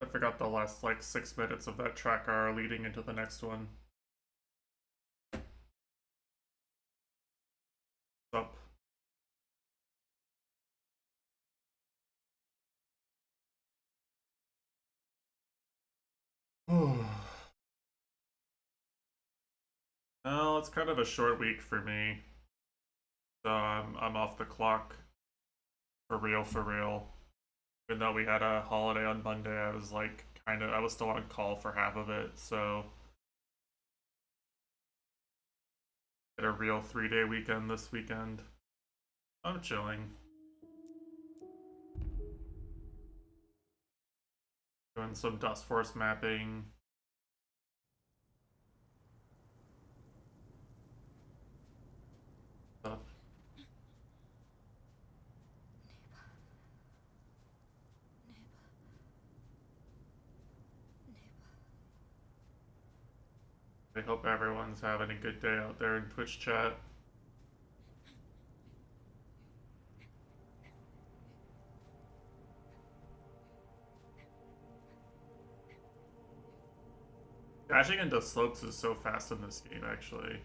I forgot the last like 6 minutes of that track are leading into the next one. Up. Well, it's kind of a short week for me, so I'm off the clock for real, for real. Even though we had a holiday on Monday, I was like I was still on call for half of it, so had a real 3-day weekend this weekend. I'm chilling. Doing some Dust Force mapping. Stuff. I hope everyone's having a good day out there in Twitch chat. Dashing into slopes is so fast in this game, actually.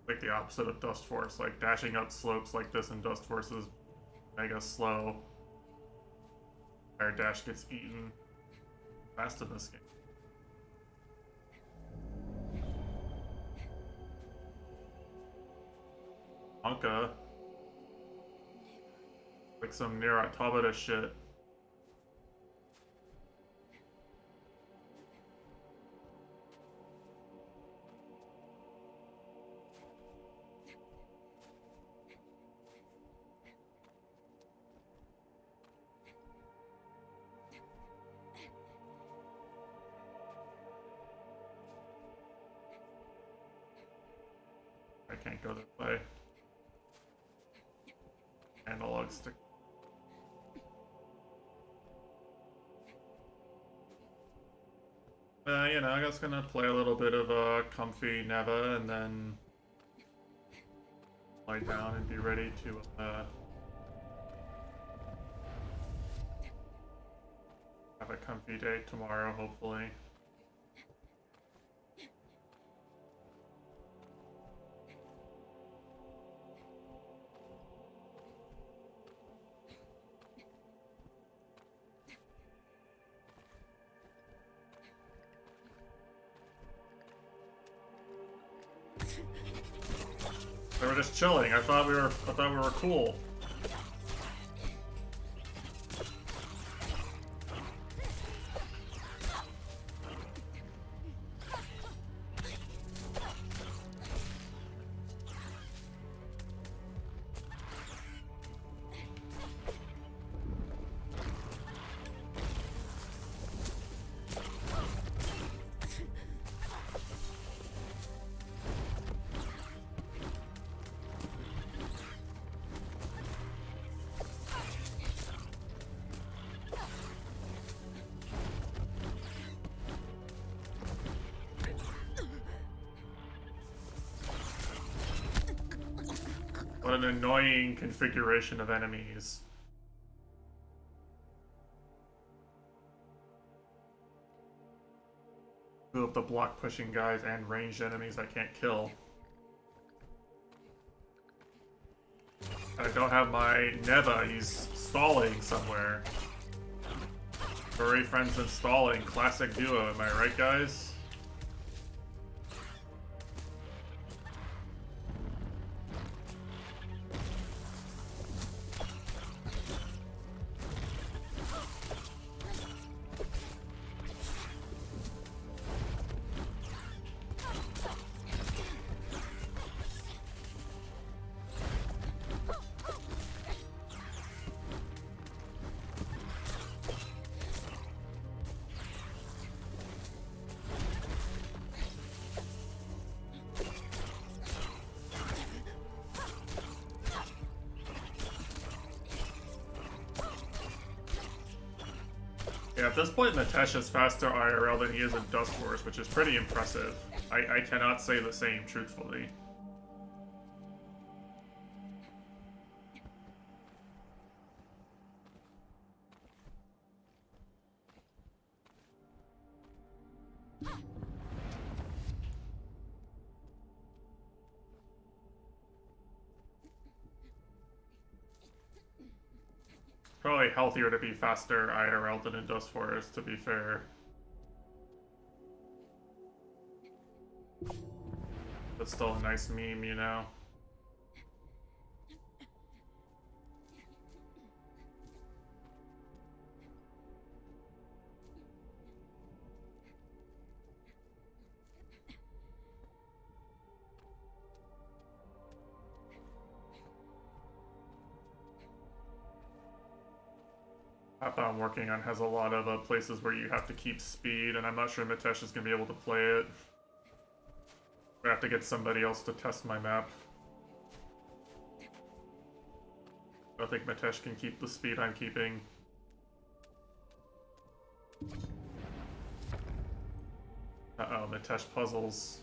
Like the opposite of Dust Force. Like dashing up slopes like this in Dust Force is mega slow. Our dash gets eaten fast in this game. Anka. Like some near automata shit. I can't go this way. Analog stick. You know, I'm just gonna play a little bit of comfy Neva and then lie down and be ready to have a comfy day tomorrow, hopefully. They were just chilling. I thought we were cool. What an annoying configuration of enemies. Two of the block pushing guys and ranged enemies I can't kill. I don't have my Neva, he's stalling somewhere. Furry friends and stalling, classic duo, am I right guys? Yeah, at this point, Nitesh is faster IRL than he is in Dust Force, which is pretty impressive. I cannot say the same, truthfully. Probably healthier to be faster IRL than in Dust Forest, to be fair. But still a nice meme, you know? App I'm working on has a lot of places where you have to keep speed, and I'm not sure Mitesh is going to be able to play it. I have to get somebody else to test my map. I don't think Mitesh can keep the speed I'm keeping. Uh-oh, Mitesh puzzles.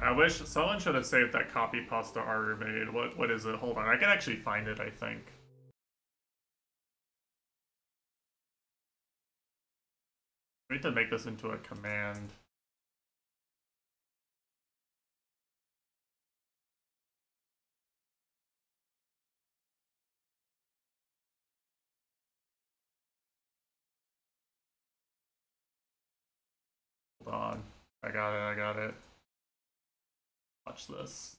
I wish someone should have saved that copy pasta Aru made. What is it? Hold on, I can actually find it, I think. I need to make this into a command. Hold on. I got it. Watch this.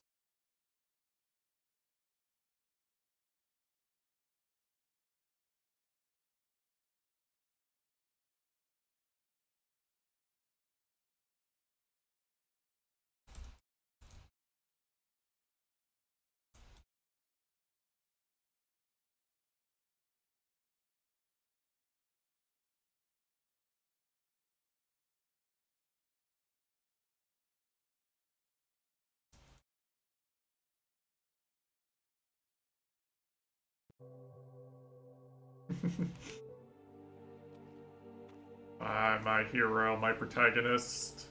My hero, my protagonist.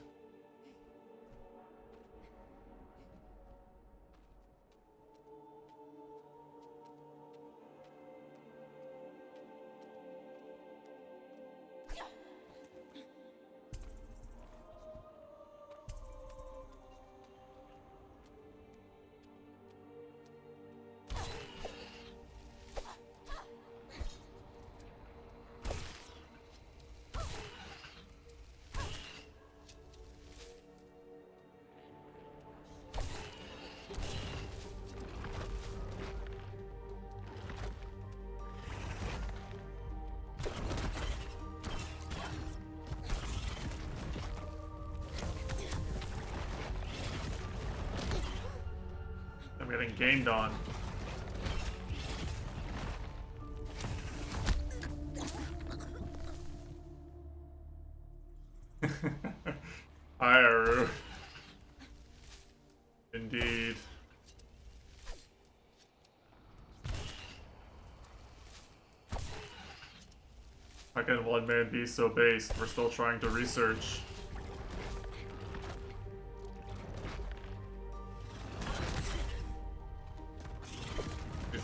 I'm getting gained on. Hi, Aru. Indeed. How can one man be so based? We're still trying to research.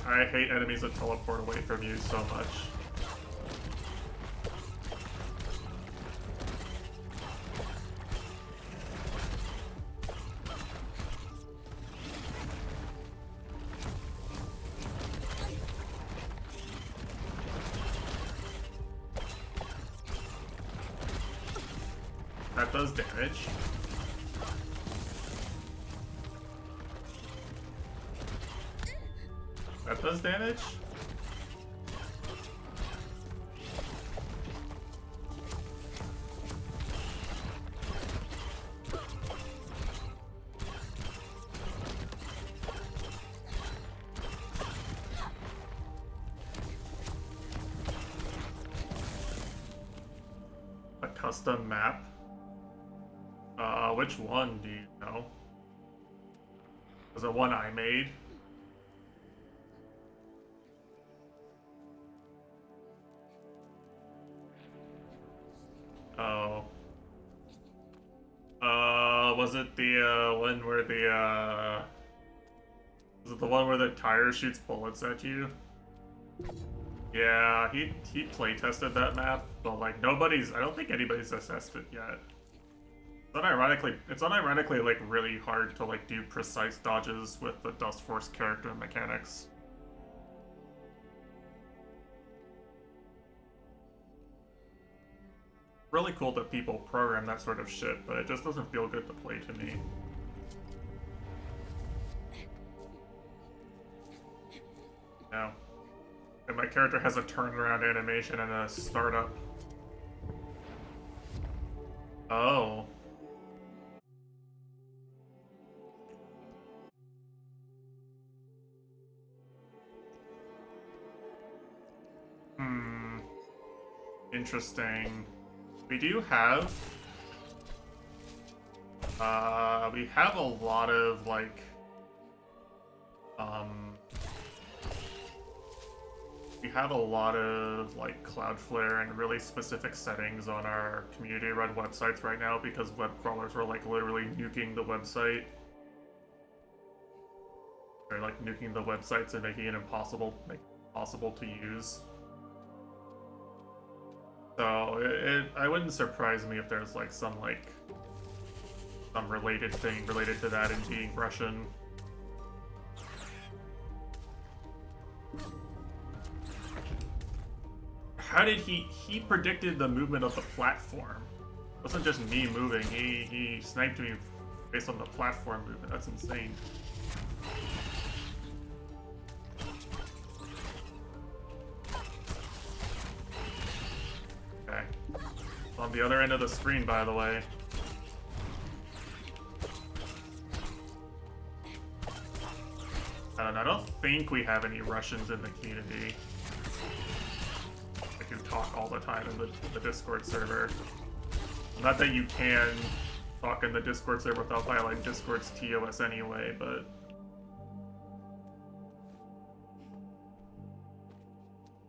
I hate enemies that teleport away from you so much. That does damage. That does damage? custom map? Which one do you know? Was it one I made? Oh. Was it the, one where the, was it the one where the tire shoots bullets at you? Yeah, he play-tested that map, but, like, I don't think anybody's assessed it yet. It's unironically, like, really hard to, like, do precise dodges with the Dust Force character mechanics. Really cool that people program that sort of shit, but it just doesn't feel good to play to me. No. And my character has a turnaround animation and a startup. Oh. Interesting. We do have... we have a lot of, like... we have a lot of, like, Cloudflare and really specific settings on our community-run websites right now because web crawlers were, like, literally nuking the website. They're, like, nuking the websites and making it impossible to use. So I wouldn't surprise me if there's like some related thing related to that and being Russian. How did he predicted the movement of the platform? It wasn't just me moving. He sniped me based on the platform movement. That's insane. Okay. It's on the other end of the screen, by the way. I don't think we have any Russians in the community. Like, who talk all the time in the Discord server. Not that you can talk in the Discord server without violating Discord's TOS anyway, but...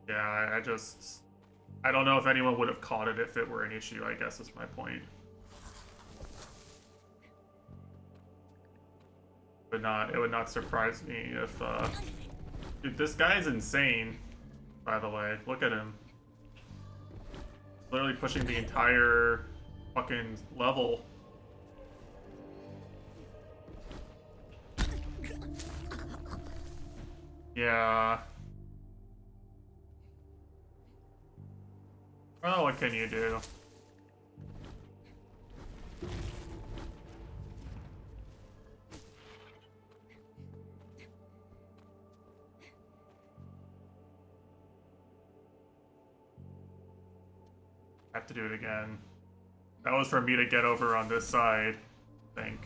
yeah, I don't know if anyone would have caught it if it were an issue, I guess is my point. It would not surprise me if, dude, this guy is insane, by the way. Look at him. Literally pushing the entire fucking level. Yeah. Well, what can you do? I have to do it again. That was for me to get over on this side, I think.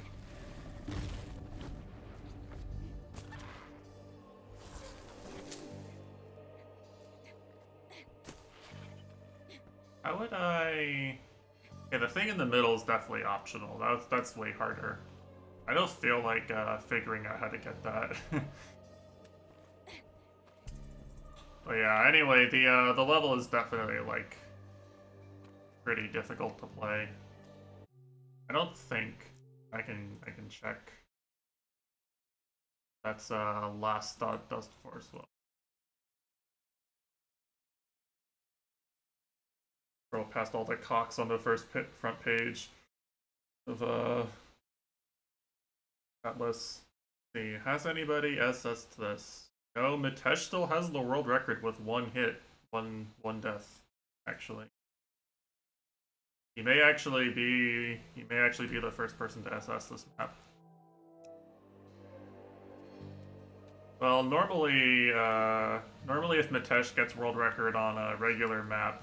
How would I... yeah, the thing in the middle is definitely optional. That's way harder. I don't feel like figuring out how to get that. But yeah, anyway, the level is definitely, like, pretty difficult to play. I don't think I can check. That's last Dust Force level. Scroll past all the cocks on the front page of that list. Let's see, has anybody assessed this? No, Mitesh still has the world record with one hit, one death, actually. He may actually be the first person to assess this map. Well, normally if Mitesh gets world record on a regular map,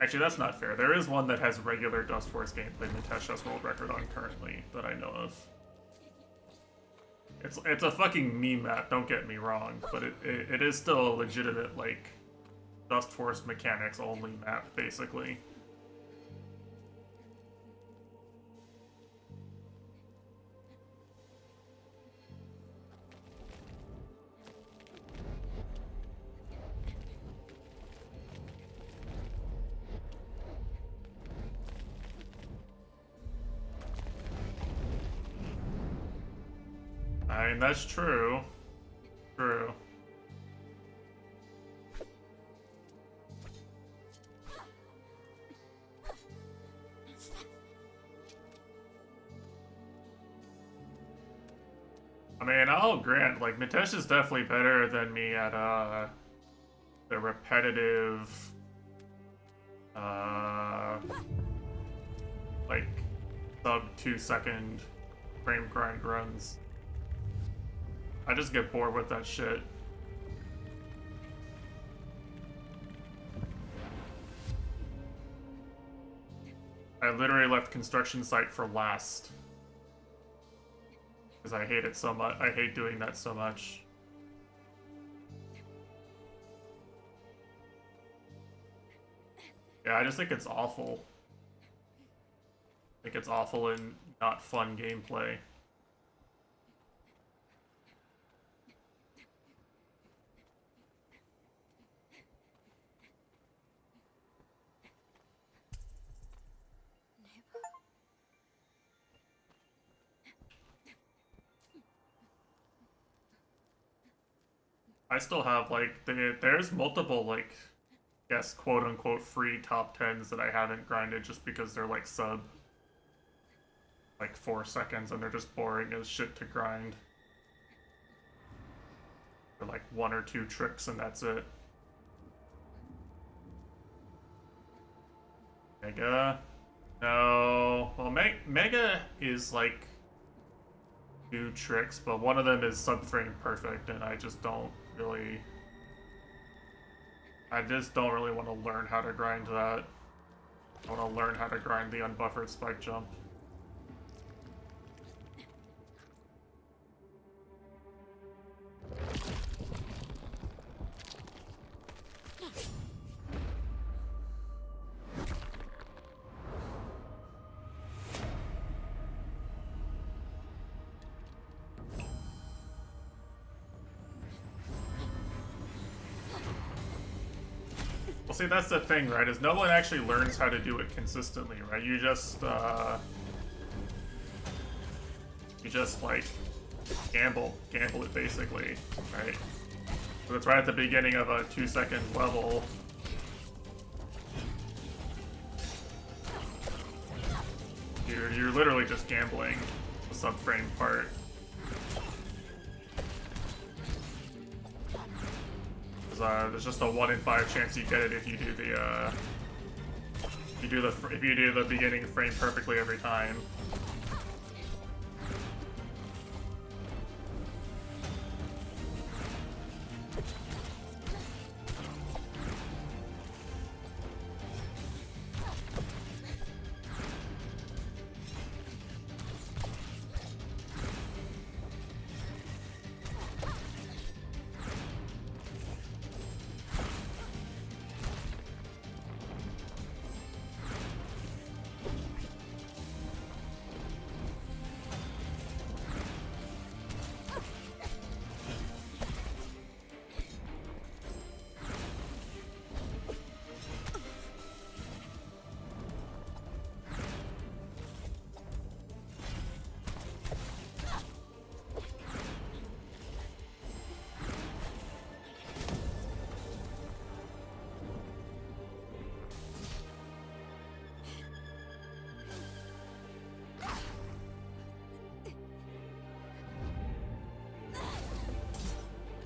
actually that's not fair. There is one that has regular Dust Force gameplay Mitesh has world record on currently that I know of. It's a fucking meme map, don't get me wrong, but it is still a legitimate, like, Dust Force mechanics only map, basically. mean, that's true. True. I mean, I'll grant, like, Mitesh is definitely better than me at, the repetitive, like, sub 2-second frame grind runs. I just get bored with that shit. I literally left construction site for last. Because I hate it so much. I hate doing that so much. Yeah, I just think it's awful. I think it's awful and not fun gameplay. I still have, like, there's multiple, like, yes, quote-unquote free top 10s that I haven't grinded just because they're, like, sub, like, 4 seconds and they're just boring as shit to grind. They're, like, 1 or 2 tricks and that's it. Mega? No. Well, Mega is, like, 2 tricks, but one of them is subframe perfect, and I just don't really want to learn how to grind that. I want to learn how to grind the unbuffered spike jump. Well, see, that's the thing, right? Is no one actually learns how to do it consistently, right? You just like gamble it basically, right? So it's right at the beginning of a 2-second level. You're literally just gambling the subframe part. There's just a 1 in 5 chance you get it if you do the beginning frame perfectly every time.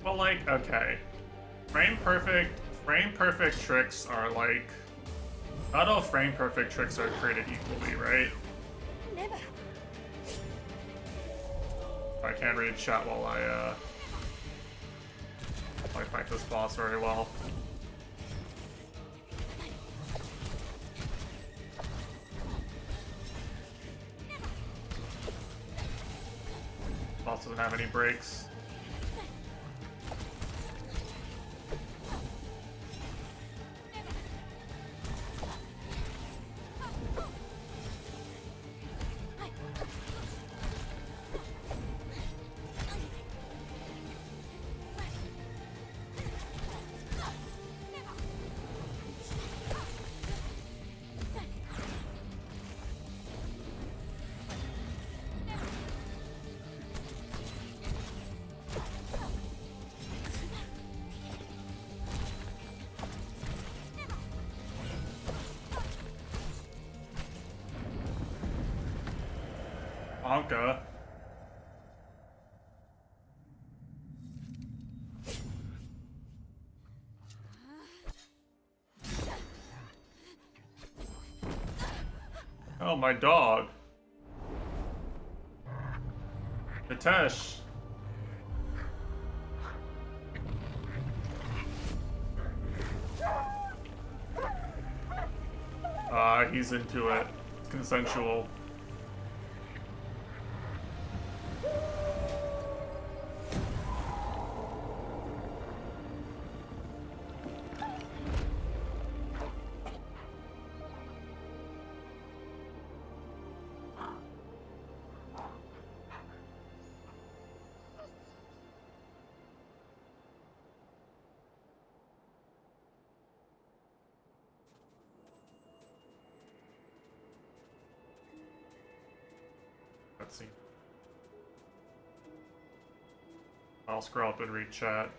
Well, like, okay. Frame perfect tricks are like... Not all frame perfect tricks are created equally, right? Never. I can't read chat while I fight this boss very well. Boss doesn't have any breaks. Anka. Oh, my dog. Nitesh. He's into it. It's consensual. Let's see. I'll scroll up and read chat.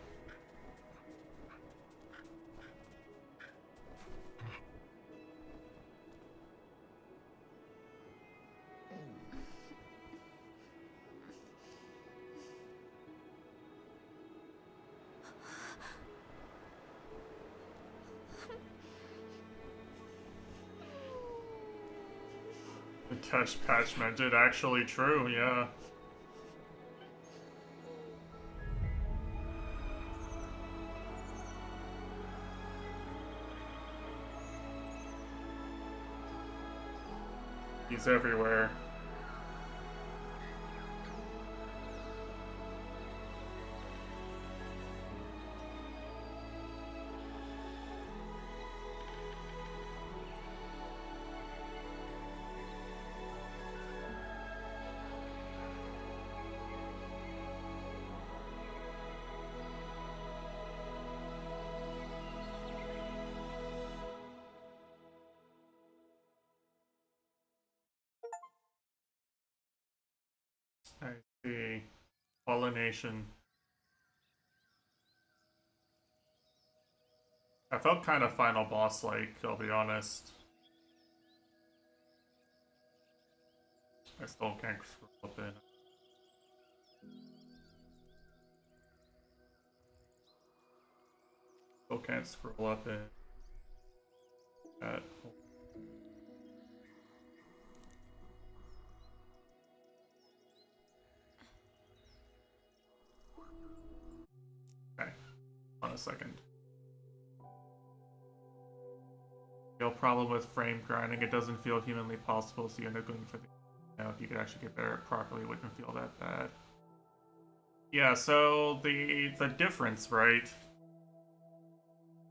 The Tesh patch meant it actually true, yeah. He's everywhere. I see. Pollination. I felt kind of final boss-like, I'll be honest. I still can't scroll up in. Still can't scroll up in. At okay, on a second. Real problem with frame grinding, it doesn't feel humanly possible, so you end up going for the... You know, if you could actually get better at properly, it wouldn't feel that bad. Yeah, so the difference, right,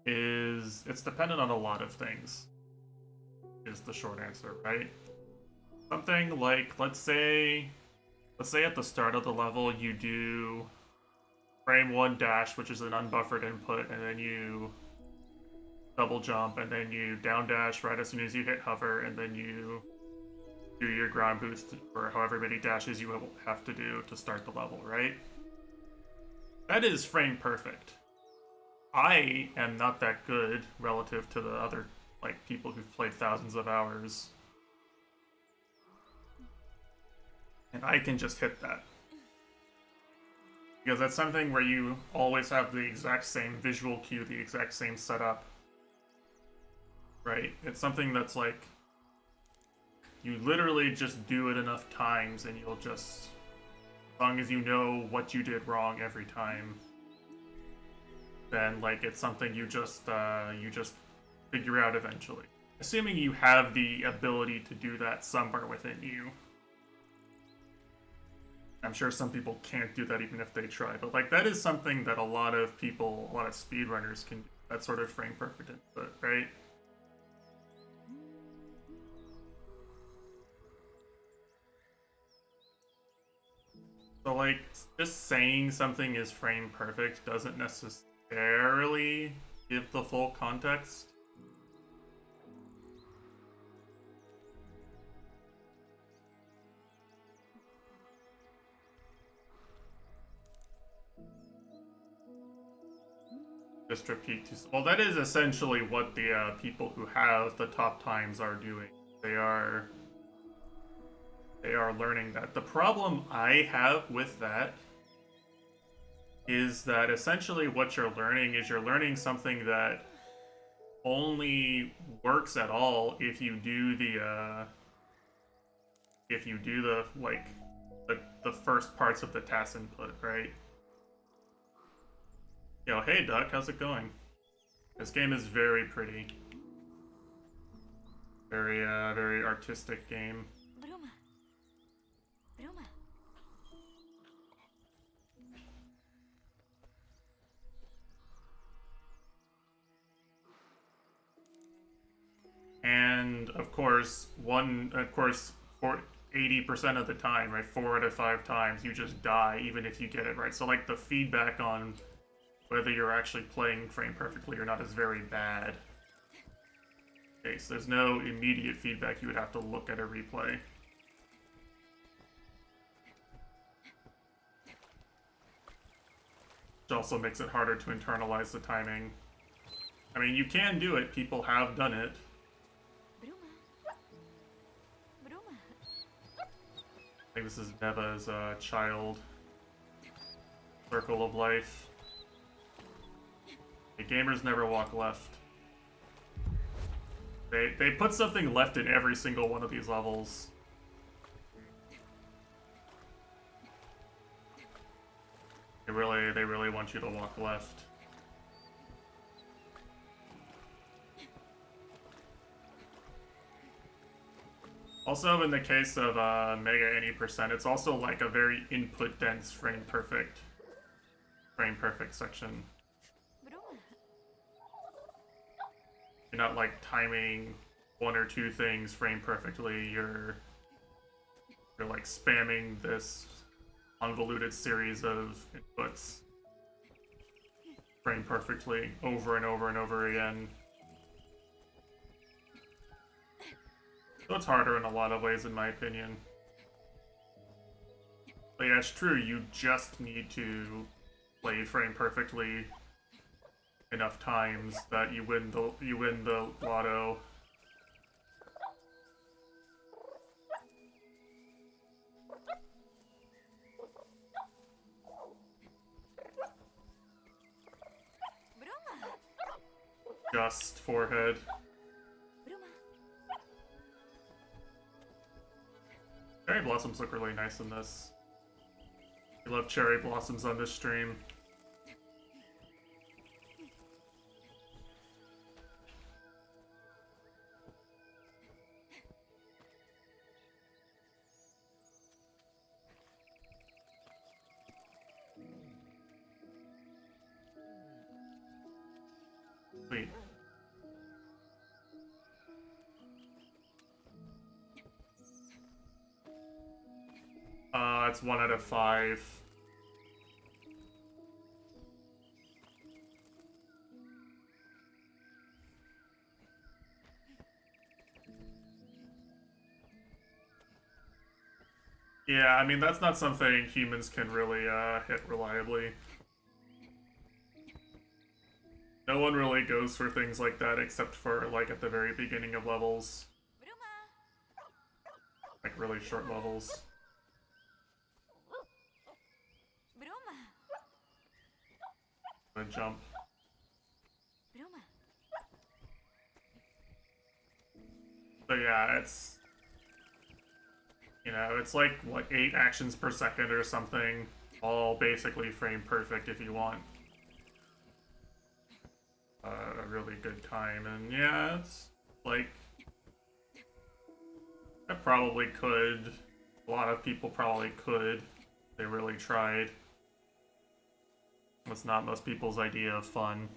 is it's dependent on a lot of things, is the short answer, right? Something like, let's say at the start of the level you do frame 1 dash, which is an unbuffered input, and then you double jump, and then you down dash right as soon as you hit hover, and then you do your ground boost for however many dashes you have to do to start the level, right? That is frame perfect. I am not that good relative to the other like people who've played thousands of hours. And I can just hit that. Because that's something where you always have the exact same visual cue, the exact same setup. Right? It's something that's like, you literally just do it enough times and you'll just, as long as you know what you did wrong every time, then like it's something you just figure out eventually. Assuming you have the ability to do that somewhere within you. I'm sure some people can't do that even if they try, but like that is something that a lot of people, a lot of speedrunners can do, that sort of frame perfect input, right? So like, just saying something is frame perfect doesn't necessarily give the full context. Just repeat. Well, that is essentially what the people who have the top times are doing. They They are learning that. The problem I have with that is that essentially what you're learning is you're learning something that only works at all if you do the like the first parts of the task input, right? Yo, hey Duck, how's it going? This game is very pretty. Very artistic game. Bruma. Bruma. And of course, for 80% of the time, right, 4 out of 5 times, you just die even if you get it right. So like the feedback on whether you're actually playing frame perfectly or not is very bad. Okay, so there's no immediate feedback. You would have to look at a replay. Which also makes it harder to internalize the timing. I mean, you can do it. People have done it. Bruma. Bruma. I think this is Neva's child. Circle of life. The gamers never walk left. They put something left in every single one of these levels. They really want you to walk left. Also, in the case of Mega Any Percent, it's also like a very input dense frame perfect section. Bruma. You're not like timing one or two things frame perfectly. You're like spamming this convoluted series of inputs frame perfectly over and over and over again. So it's harder in a lot of ways, in my opinion. But yeah, it's true. You just need to play frame perfectly enough times that you win the lotto. Bruma. Just forehead. Bruma. Cherry blossoms look really nice in this. I love cherry blossoms on this stream. Sweet. It's 1 out of 5. Yeah, I mean, that's not something humans can really hit reliably. No one really goes for things like that except for, like, at the very beginning of levels. Bruma. Like, really short levels. Bruma. The jump. Bruma. But yeah, it's... You know, it's like, what, 8 actions per second or something. All basically frame perfect if you want a really good time. And yeah, it's like... I probably could. A lot of people probably could. They really tried. That's not most people's idea of fun.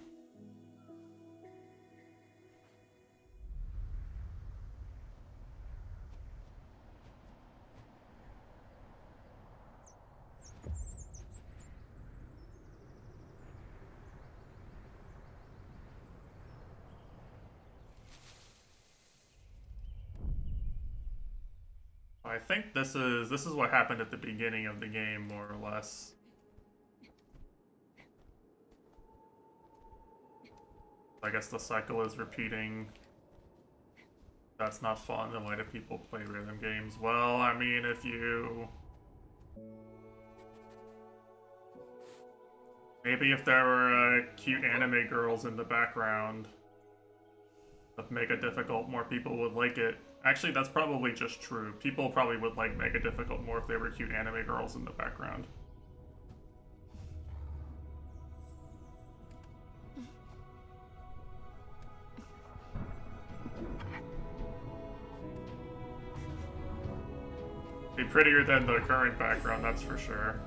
I think this is what happened at the beginning of the game, more or less. I guess the cycle is repeating. That's not fun. Then why do people play rhythm games? Well, I mean, if you... Maybe if there were cute anime girls in the background of Mega Difficult, more people would like it. Actually, that's probably just true. People probably would like Mega Difficult more if there were cute anime girls in the background. Be prettier than the current background, that's for sure.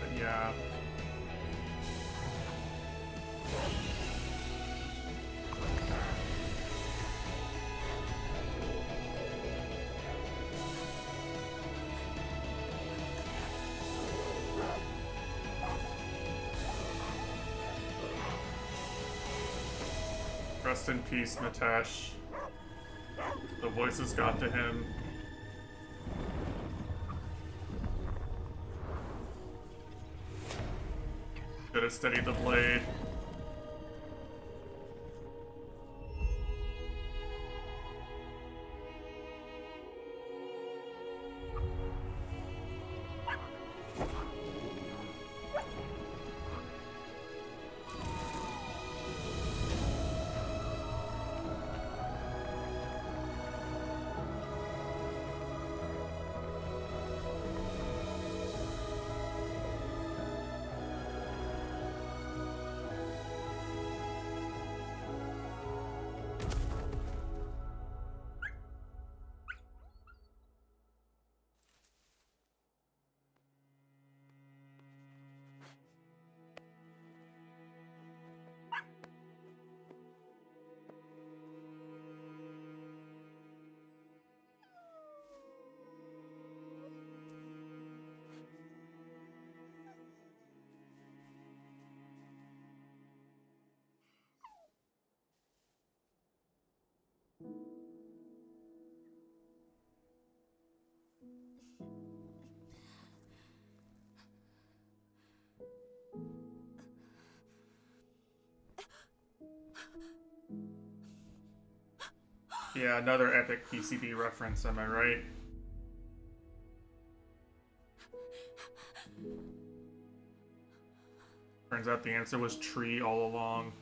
But yeah. Rest in peace, Mitesh. The voices got to him. Should have steadied the blade. Yeah, another epic PCB reference, am I right? Turns out the answer was tree all along.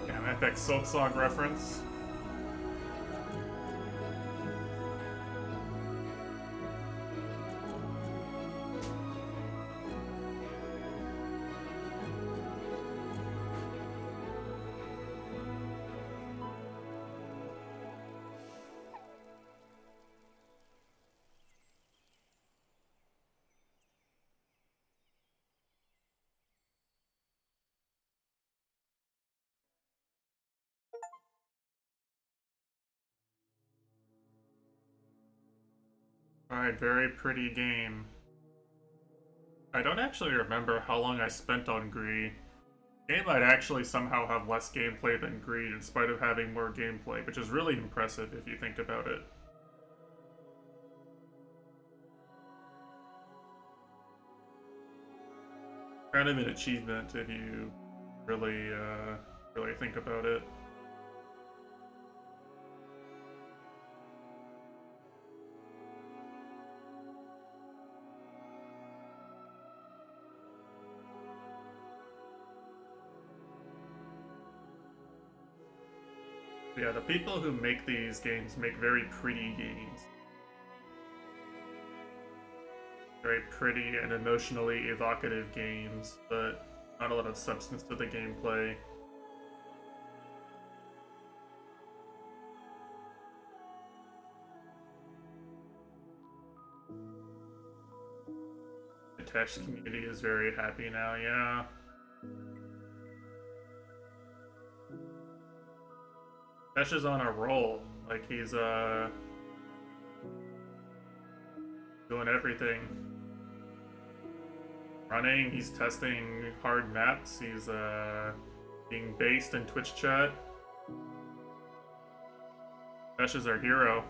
Damn, epic Silk Song reference. Alright, very pretty game. I don't actually remember how long I spent on Gree. Game might actually somehow have less gameplay than Greed in spite of having more gameplay, which is really impressive if you think about it. Kind of an achievement if you really, really think about it. Yeah, the people who make these games make very pretty games. Very pretty and emotionally evocative games, but not a lot of substance to the gameplay. The attached community is very happy now, yeah. Tesh is on a roll. Like, he's, doing everything. Running, he's testing hard maps, he's, being based in Twitch chat. Tesh is our hero.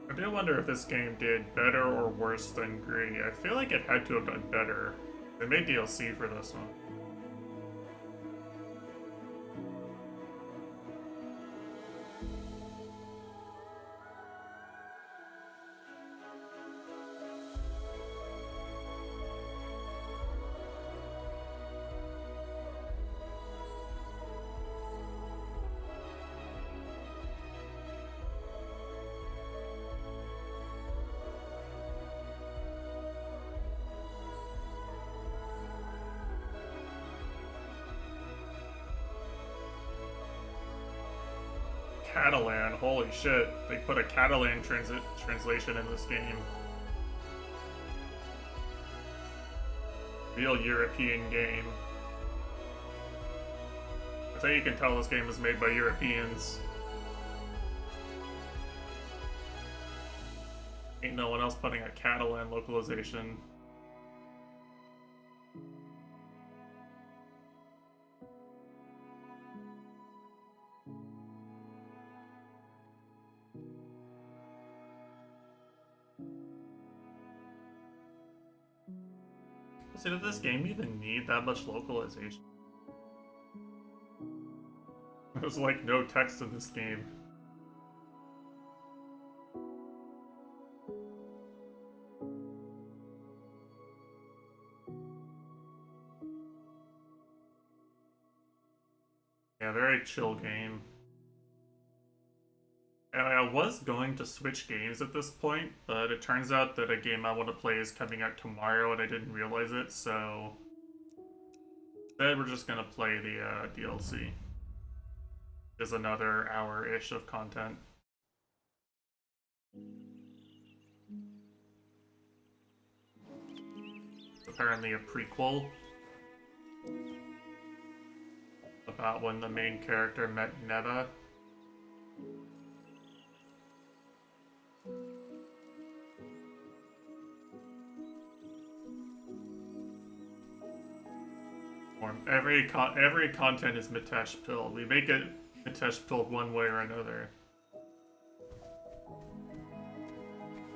I do wonder if this game did better or worse than Gree. I feel like it had to have done better. They made DLC for this one. Catalan, holy shit. They put a Catalan translation in this game. Real European game. That's how you can tell this game was made by Europeans. Ain't no one else putting a Catalan localization. See, did this game even need that much localization? There's like no text in this game. Yeah, very chill game. And I was going to switch games at this point, but it turns out that a game I want to play is coming out tomorrow and I didn't realize it, so instead we're just gonna play the DLC. There's another hour-ish of content. It's apparently a prequel about when the main character met Neva. Every content is Mitesh pilled. We make it Mitesh pilled one way or another.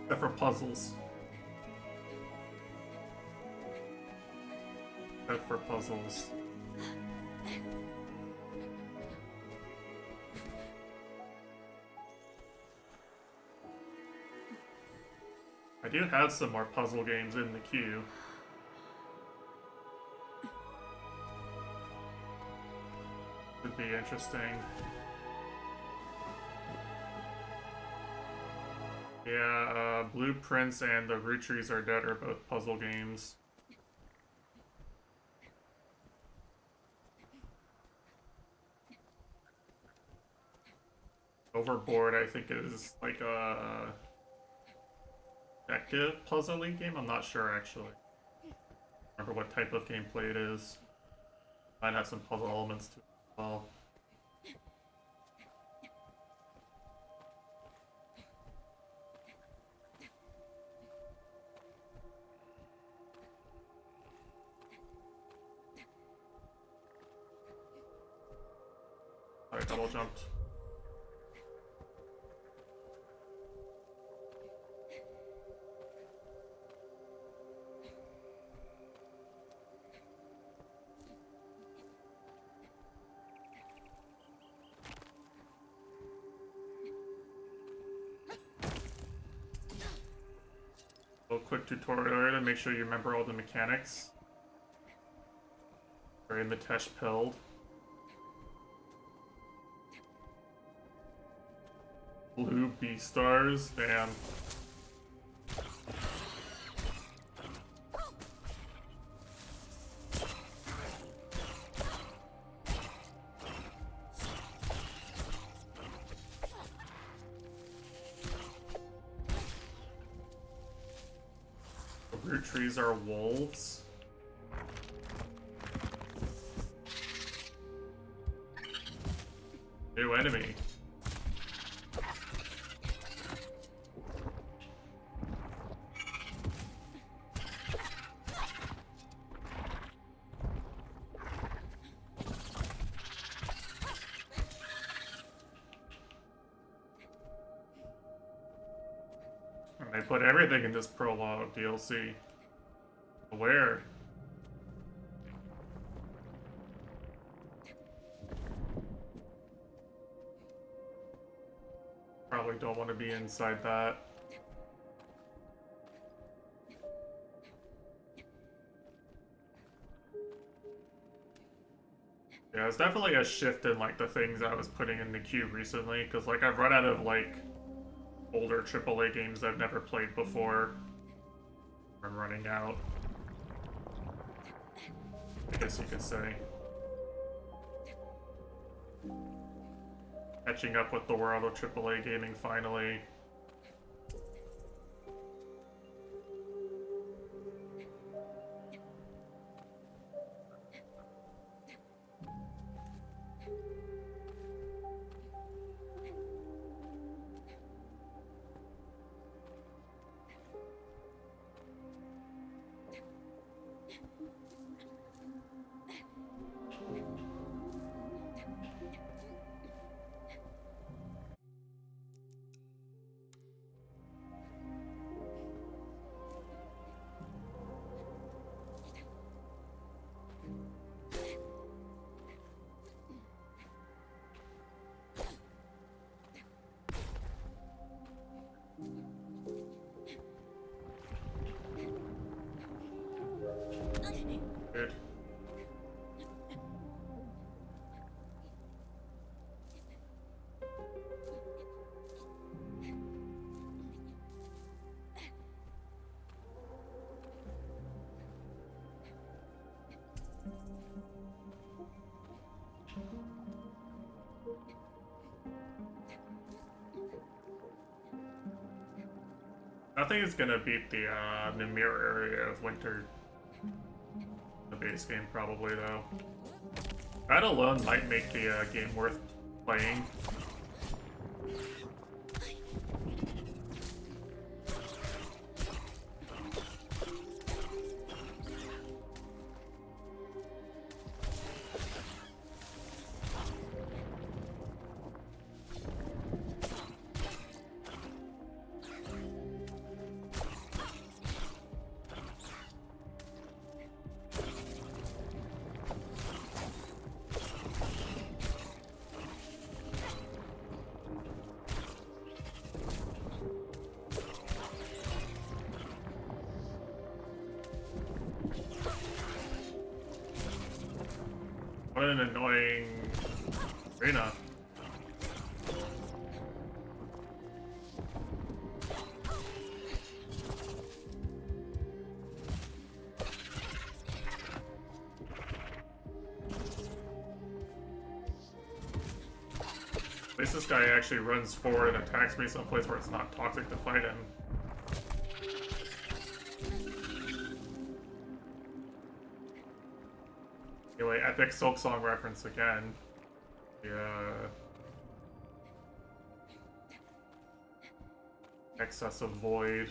Except for puzzles. Except for puzzles. I do have some more puzzle games in the queue. Could be interesting. Yeah, Blueprints and The Root Trees Are Dead are both puzzle games. Overboard, I think, is like a objective puzzle-y game. I'm not sure actually. Remember what type of gameplay it is. Might have some puzzle elements to it as well. Alright, double jumped. A quick tutorial to make sure you remember all the mechanics. Very Mitesh pilled. Blue B-stars, damn. The root trees are wolves. New enemy. And they put everything in this prologue DLC. Where? Probably don't want to be inside that. Yeah, it's definitely a shift in like the things I was putting in the queue recently, because like I've run out of like older AAA games I've never played before. I'm running out, I guess you could say. Catching up with the world of AAA gaming finally. Good. Nothing is gonna beat the mirror area of Winter. The base game probably though. That alone might make the game worth playing. What an annoying arena. At least this guy actually runs forward and attacks me someplace where it's not toxic to fight him. Anyway, epic Silk Song reference again. Yeah. Excessive void.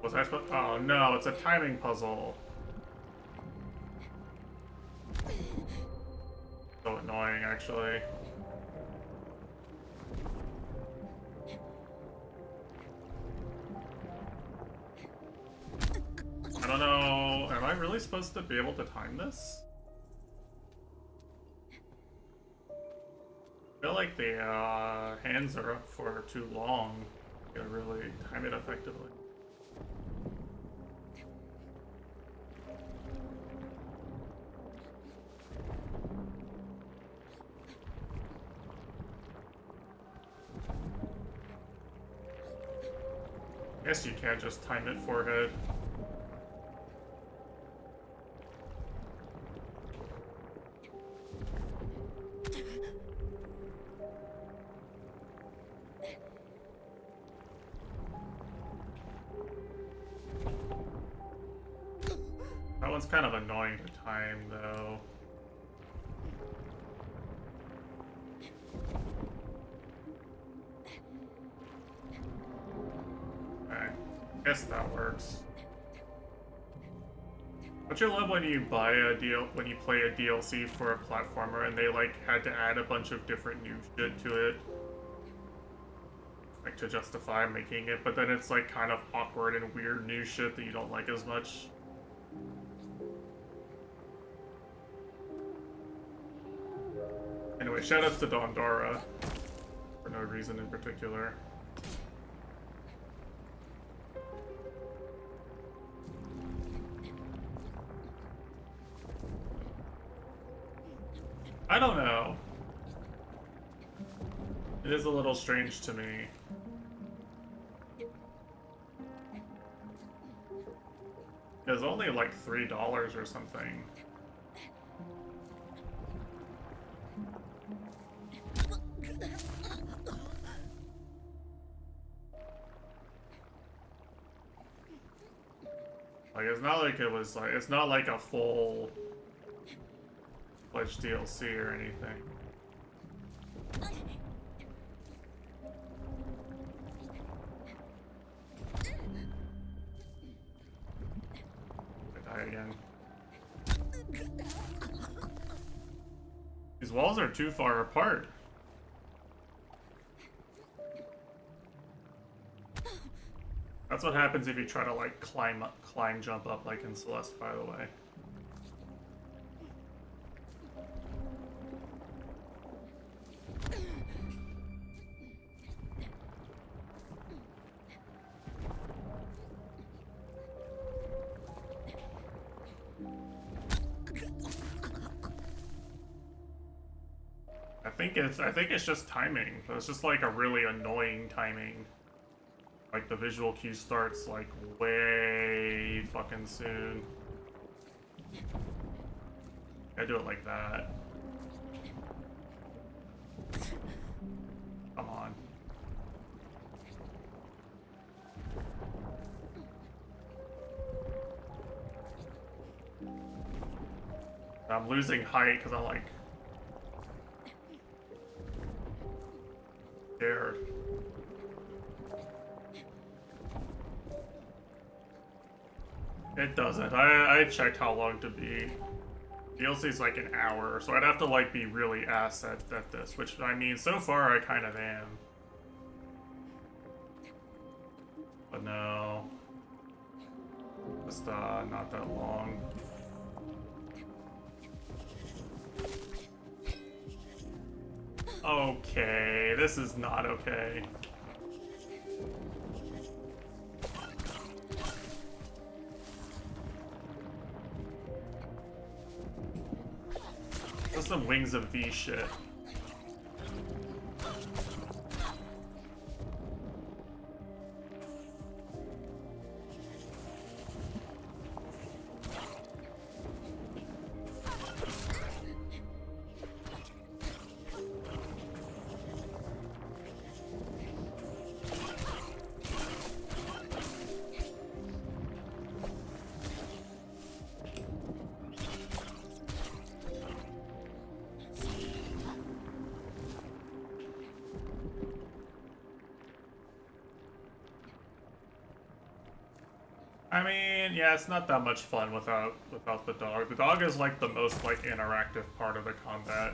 Was I supposed? Oh no, it's a timing puzzle. So annoying, actually. I don't know. Am I really supposed to be able to time this? I feel like the hands are up for too long to really time it effectively. I guess you can't just time it forehead. That one's kind of annoying to time, though. Okay, guess that works. Don't you love when you buy a when you play a DLC for a platformer and they like had to add a bunch of different new shit to it, like to justify making it, but then it's like kind of awkward and weird new shit that you don't like as much. Anyway, shoutouts to Dondora for no reason in particular. I don't know. It is a little strange to me. It was only like $3 or something. Like, it's not like it was like, it's not like a full fledged DLC or anything. I die again. These walls are too far apart. That's what happens if you try to like climb jump up like in Celeste, by the way. I think it's just timing. It's just like a really annoying timing. Like the visual cue starts like way fucking soon. I do it like that. Come on. I'm losing height because I'm like scared. It doesn't. I checked how long to be. DLC's like an hour, so I'd have to like be really ass at this, which I mean, so far I kind of am. But no. Just not that long. this is not okay. That's some Wings of V shit. I mean, yeah, it's not that much fun without the dog. The dog is like the most like interactive part of the combat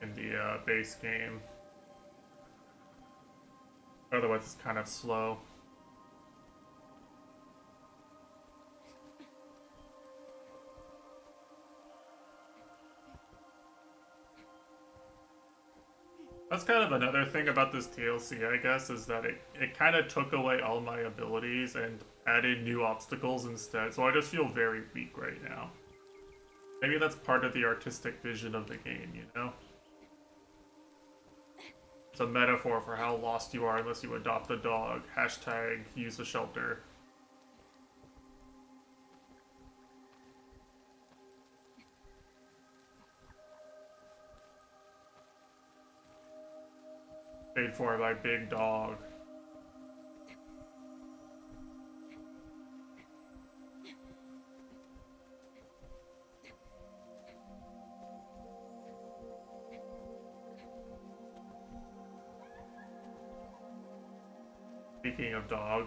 in the base game. Otherwise, it's kind of slow. That's kind of another thing about this DLC, I guess, is that it kind of took away all my abilities and added new obstacles instead, so I just feel very weak right now. Maybe that's part of the artistic vision of the game, you know? It's a metaphor for how lost you are unless you adopt a dog. Hashtag use a shelter. Paid for by Big Dog. Speaking of dog.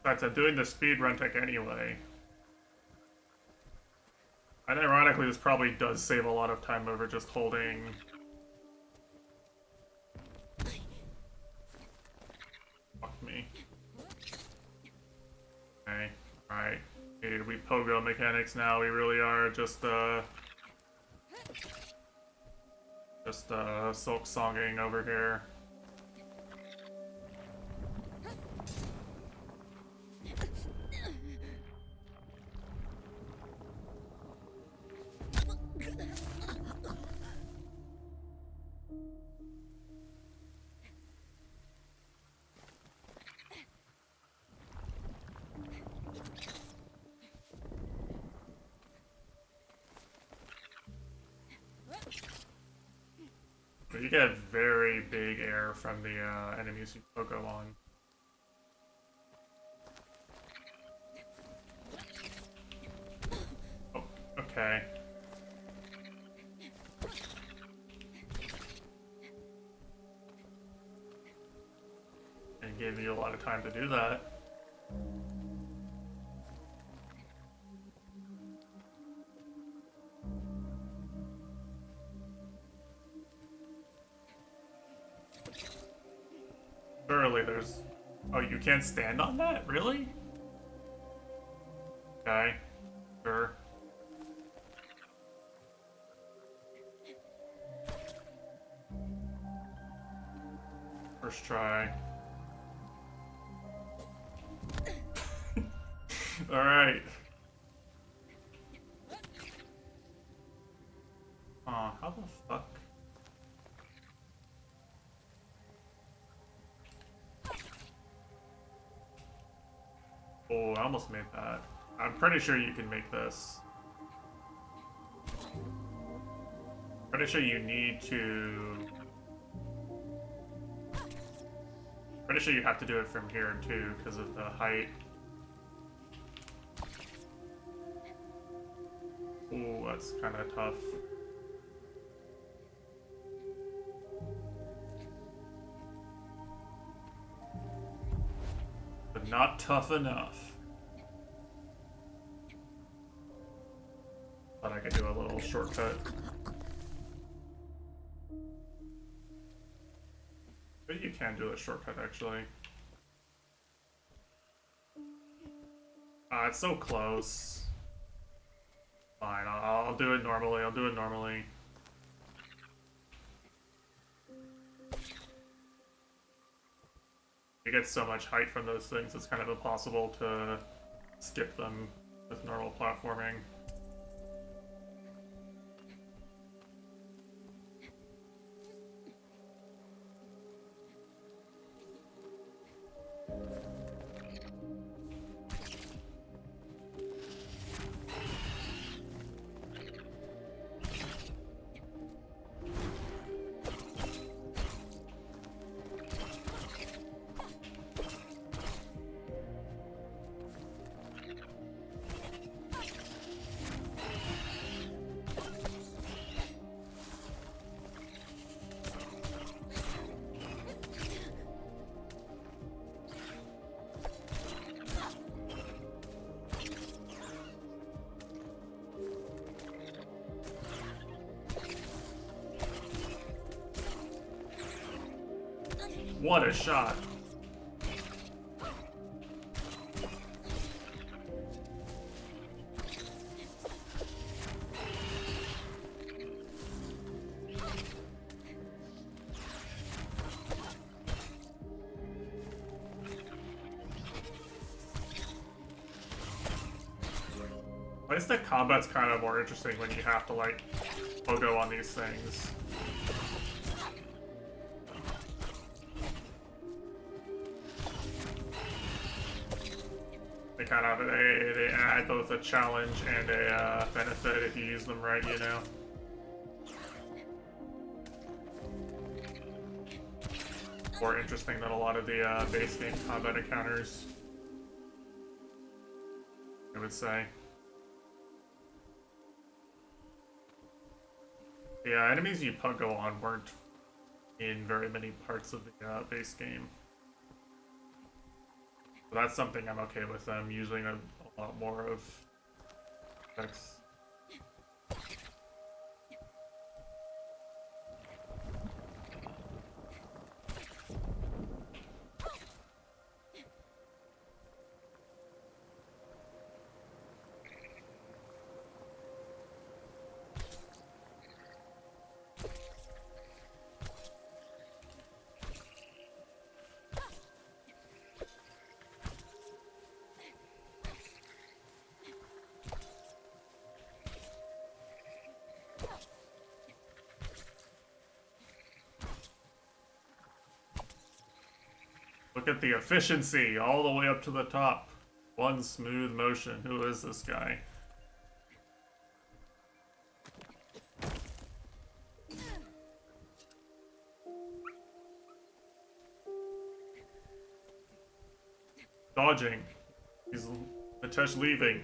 Besides, I'm doing the speedrun tech anyway. And ironically, this probably does save a lot of time over just holding... Fuck me. Okay, alright. Dude, we pogo mechanics now, we really are just silk songing over here. You get very big air from the enemies you pogo on. Oh, okay. And gave you a lot of time to do that. Surely there's... Oh, you can't stand on that? Really? Okay. Sure. First try. Alright. Aw, how the fuck? Oh, I almost made that. I'm pretty sure you can make this. Pretty sure you need to... Pretty sure you have to do it from here too, because of the height. Ooh, that's kind of tough. But not tough enough. Thought I could do a little shortcut. But you can do a shortcut, actually. It's so close. Fine, I'll do it normally. I'll do it normally. You get so much height from those things, it's kind of impossible to skip them with normal platforming. What a shot. At least the combat's kind of more interesting when you have to, like, pogo on these things. They add both a challenge and a benefit if you use them right, you know? More interesting than a lot of the base game combat encounters, I would say. Yeah, enemies you pogo on weren't in very many parts of the base game. So that's something I'm okay with them using a lot more of effects. Look at the efficiency all the way up to the top. One smooth motion. Who is this guy? Dodging. He's Mitesh leaving.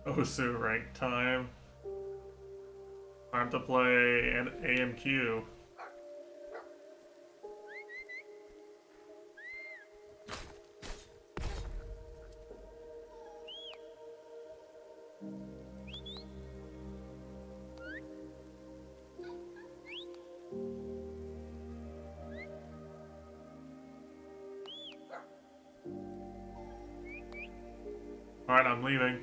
Osu rank time. Time to play an AMQ. Alright, I'm leaving.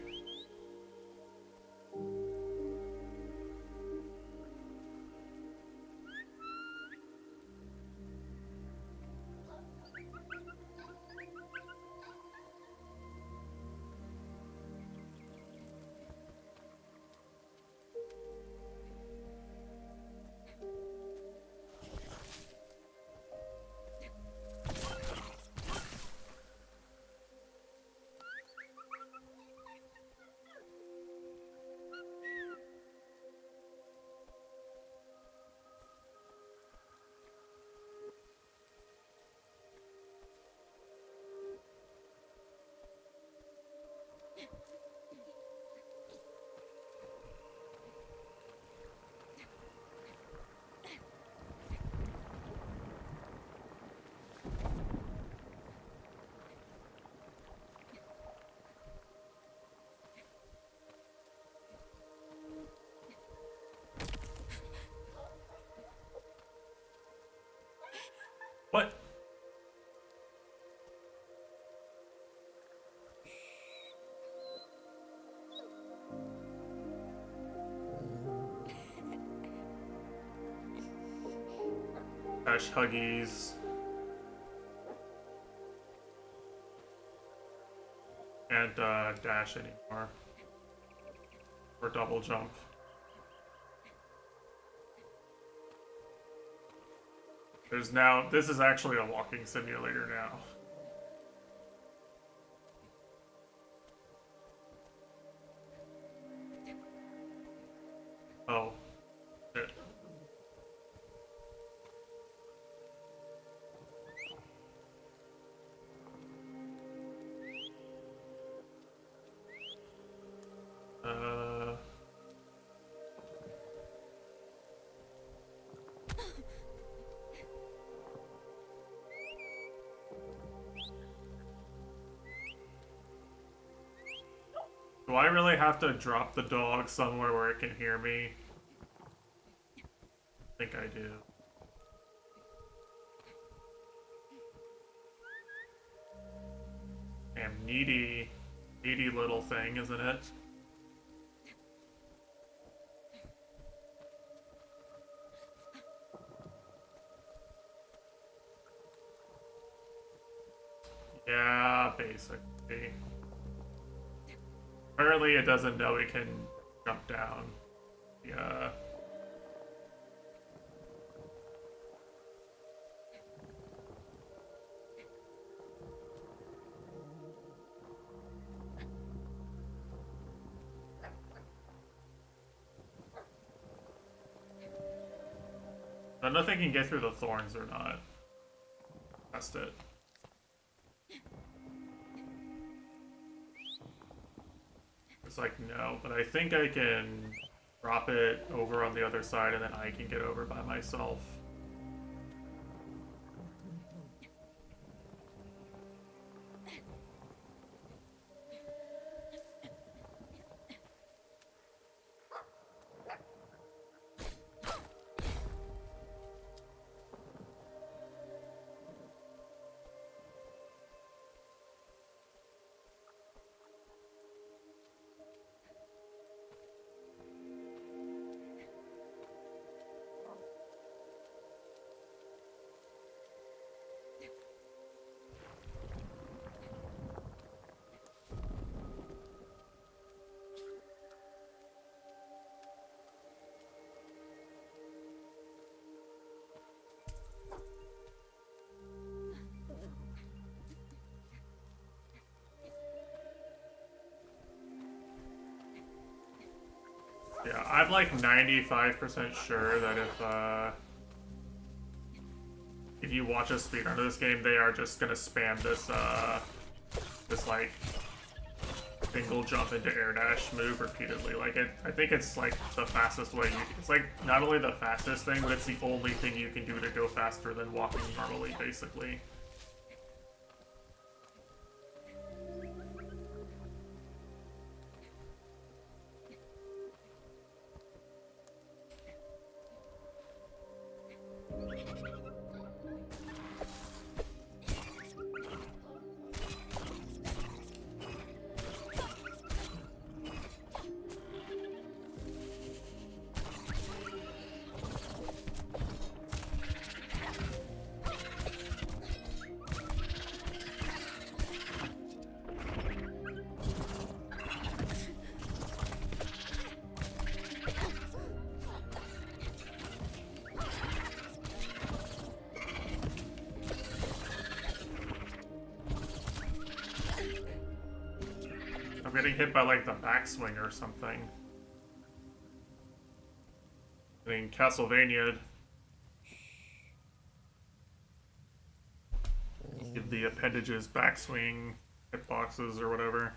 dash huggies. Can't dash anymore. Or double jump. There's now, this is actually a walking simulator now. Oh. Shit. Do I really have to drop the dog somewhere where it can hear me? I think I do. Damn needy little thing, isn't it? Yeah, basically. Apparently it doesn't know it can jump down. Yeah. I don't know if they can get through the thorns or not. Test it. It's like, no, but I think I can drop it over on the other side and then I can get over by myself. Yeah, I'm like 95% sure that if you watch a speedrun of this game, they are just gonna spam this like single jump into air dash move repeatedly. Like I think it's like the fastest way. It's like not only the fastest thing, but it's the only thing you can do to go faster than walking normally, basically. I'm getting hit by like the backswing or something. I mean, Castlevania. Give the appendages backswing hitboxes or whatever.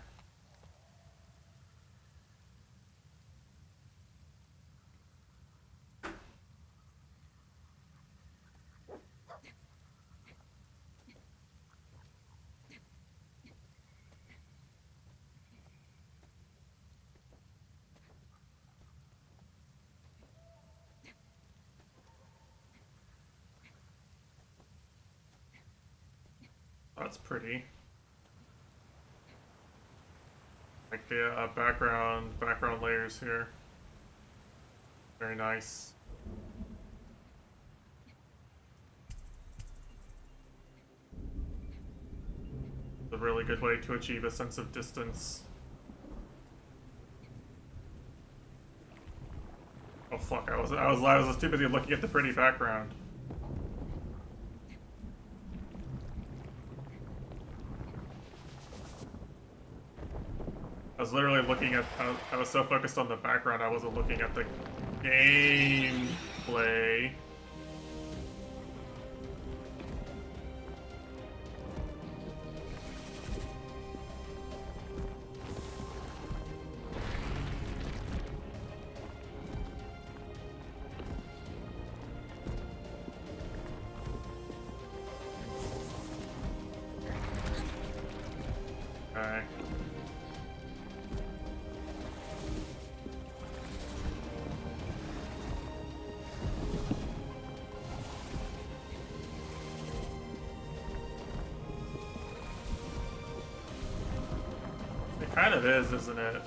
That's pretty. Like the background layers here. Very nice. really good way to achieve a sense of distance. Oh fuck, I was too busy looking at the pretty background. I was literally looking at, I was so focused on the background I wasn't looking at the gameplay. Okay. It kind of is, isn't it?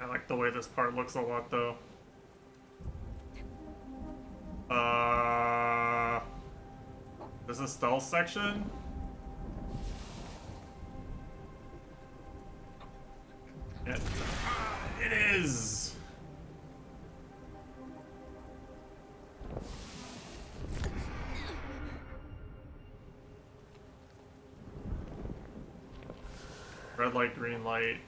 I like the way this part looks a lot, though. This is stealth section? It, it is! Red light, green light.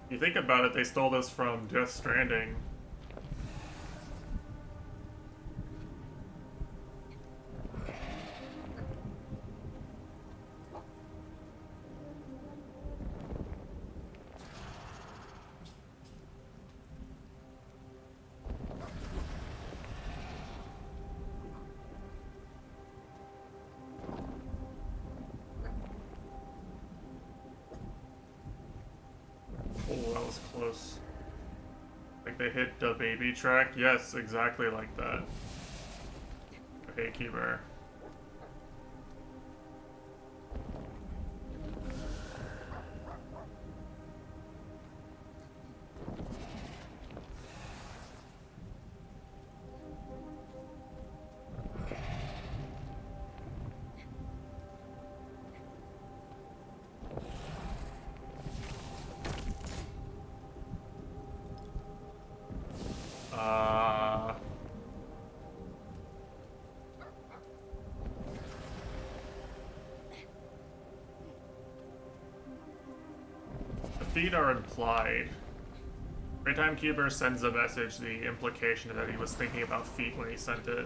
You think about it, they stole this from Death Stranding. Oh, that was close. Like they hit the baby track? Yes, exactly like that. Okay, Keybear. The feet are implied. Every time Keybear sends a message, the implication is that he was thinking about feet when he sent it.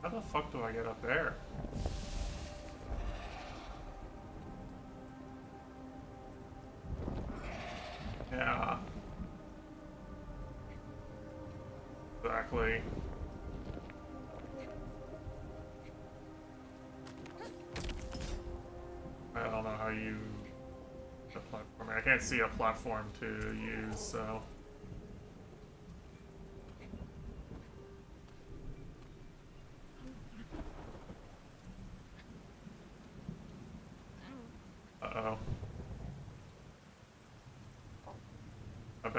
How the fuck do I get up there? Yeah. Exactly. I don't know how you... the platform. I can't see a platform to use, so...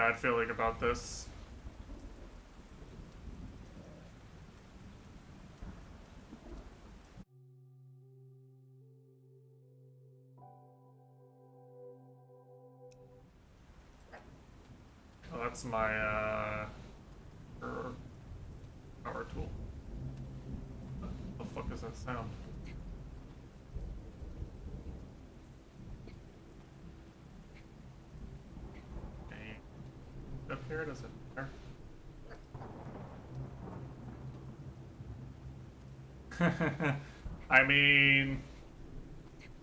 bad feeling about this. Oh, that's my power tool. What the fuck is that sound? Okay. Up here, does it matter? I mean,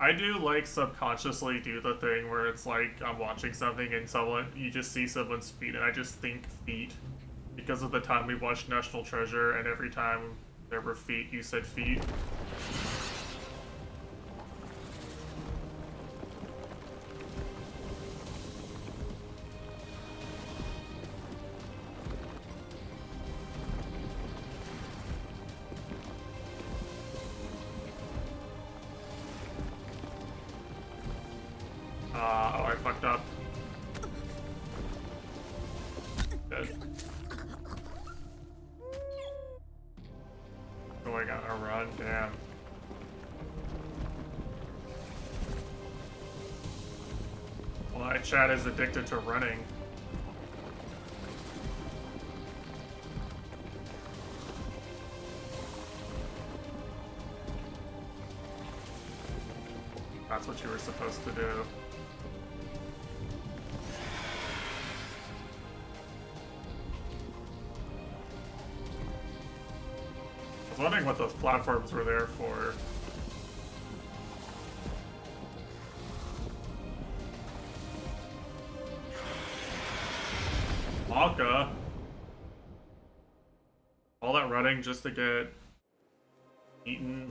I do like subconsciously do the thing where it's like I'm watching something and you just see someone's feet and I just think feet because of the time we watched National Treasure and every time there were feet you said feet. Oh, I fucked up. Dead. Oh, I gotta run, damn. Well, my chat is addicted to running. That's what you were supposed to do. I was wondering what those platforms were there for. Malka? All that running just to get eaten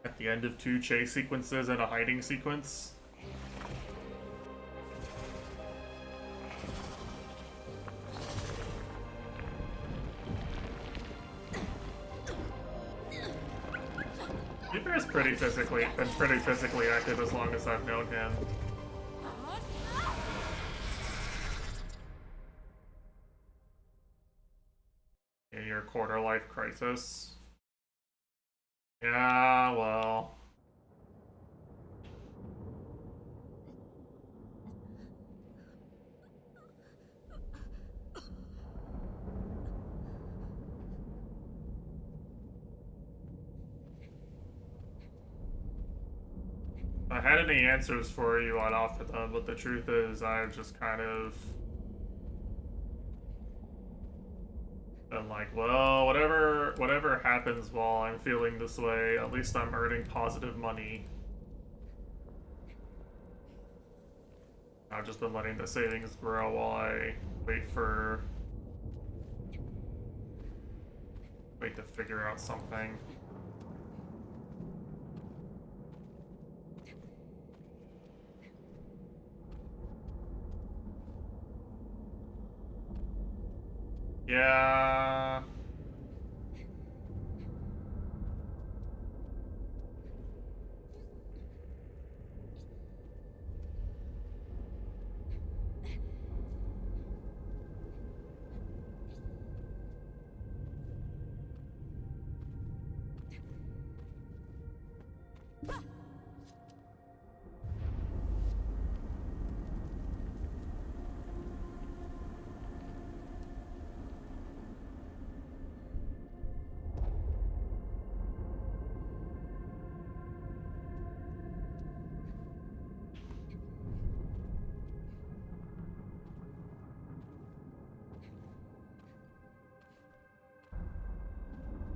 at the end of 2 chase sequences and a hiding sequence? Reaper's been pretty physically active as long as I've known him. In your quarter life crisis. Yeah, well. If I had any answers for you, I'd offer them, but the truth is, I've just kind of been like, well, whatever happens while I'm feeling this way, at least I'm earning positive money. I've just been letting the savings grow while I wait to figure out something. Yeah.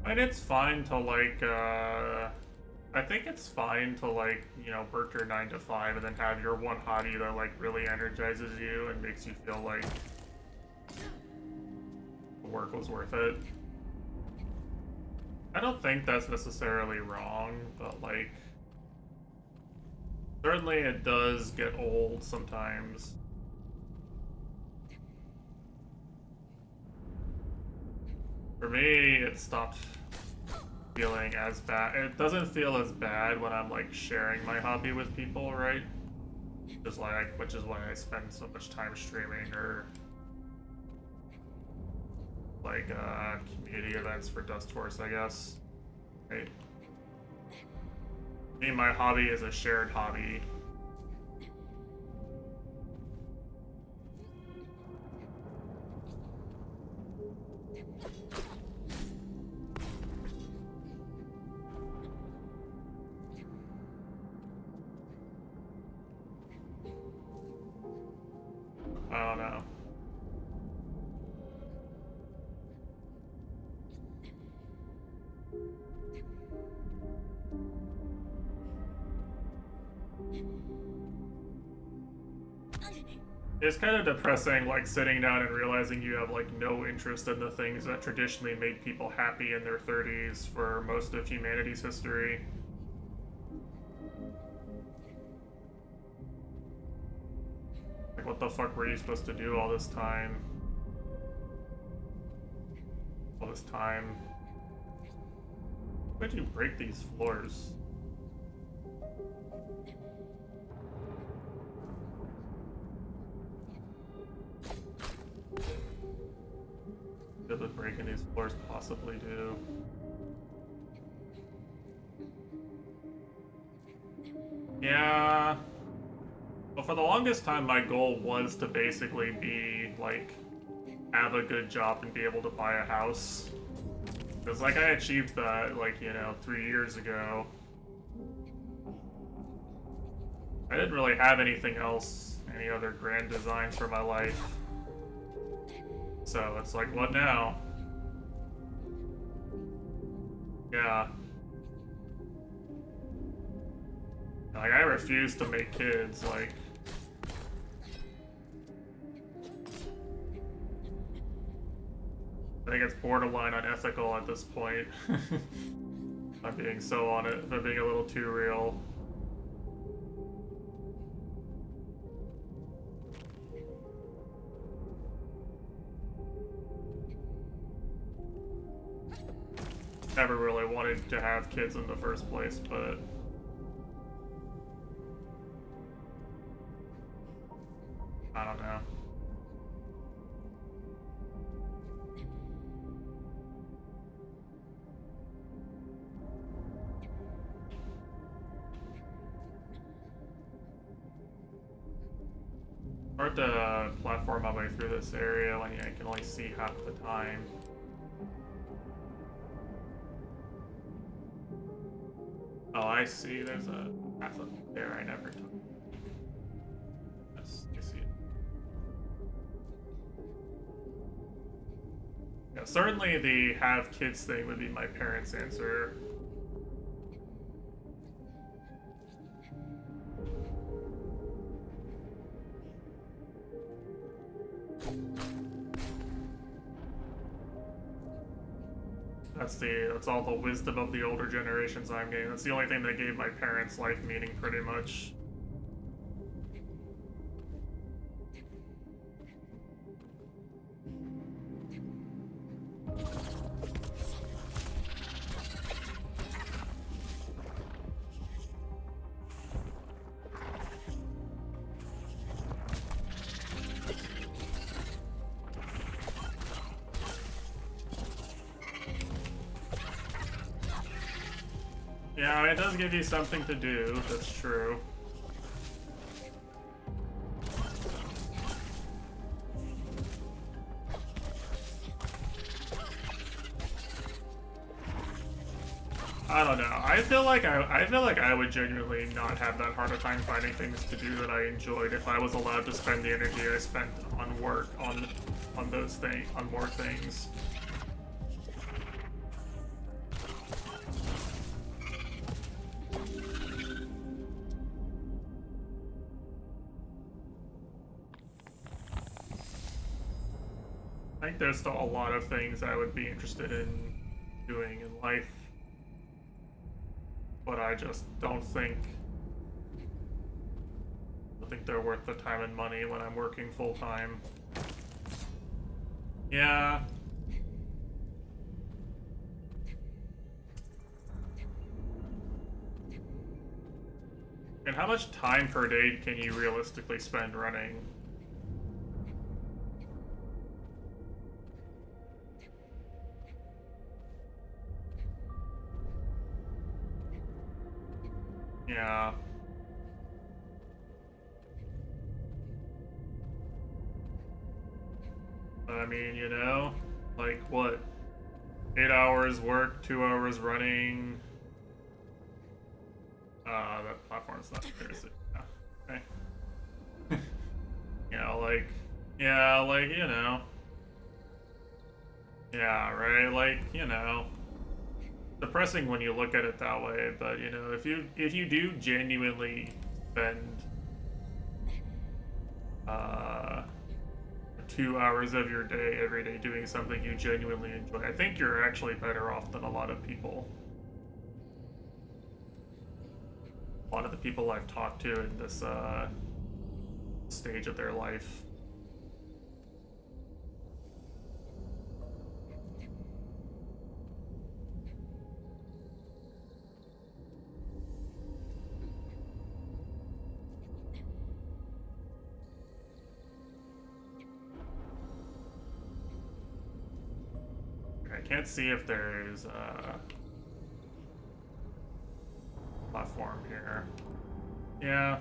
And it's fine to like, I think it's fine to like, you know, work your 9 to 5 and then have your one hobby that like really energizes you and makes you feel like the work was worth it. I don't think that's necessarily wrong, but like, certainly it does get old sometimes. For me, it stopped feeling as bad. It doesn't feel as bad when I'm like sharing my hobby with people, right? Which is why I spend so much time streaming or like community events for Dust Force, I guess. Right. Me and my hobby is a shared hobby. I don't know. It's kind of depressing, like, sitting down and realizing you have, like, no interest in the things that traditionally made people happy in their 30s for most of humanity's history. Like, what the fuck were you supposed to do all this time? All this time. Why'd you break these floors? What did breaking these floors possibly do? Yeah. Well, for the longest time, my goal was to basically be, like, have a good job and be able to buy a house. Because, like, I achieved that, like, you know, 3 years ago. I didn't really have anything else, any other grand designs for my life. So, it's like, what now? Yeah. Like, I refuse to make kids, like... I think it's borderline unethical at this point. I'm being so on it, if I'm being a little too real. Never really wanted to have kids in the first place, but... I don't know. Hard to platform my way through this area when I can only see half the time. Oh, I see. There's a path up there I never took. Yes, I see it. Yeah, certainly the have kids thing would be my parents' answer. That's all the wisdom of the older generations I'm getting. That's the only thing that gave my parents life meaning, pretty much. Yeah, it does give you something to do, that's true. I don't know. I feel like I would genuinely not have that hard a time finding things to do that I enjoyed if I was allowed to spend the energy I spent on work on those things, on more things. I think there's still a lot of things I would be interested in doing in life, but I just don't think they're worth the time and money when I'm working full time. Yeah. And how much time per day can you realistically spend running? Yeah. I mean, you know, like what? 8 hours work, 2 hours running. That platform's not seriously. Yeah. Okay. Like, you know. Yeah, right. Like, you know, depressing when you look at it that way. But you know, if you do genuinely spend uh 2 hours of your day every day doing something you genuinely enjoy, I think you're actually better off than a lot of people. A lot of the people I've talked to in this stage of their life. I can't see if there's a platform here. Yeah.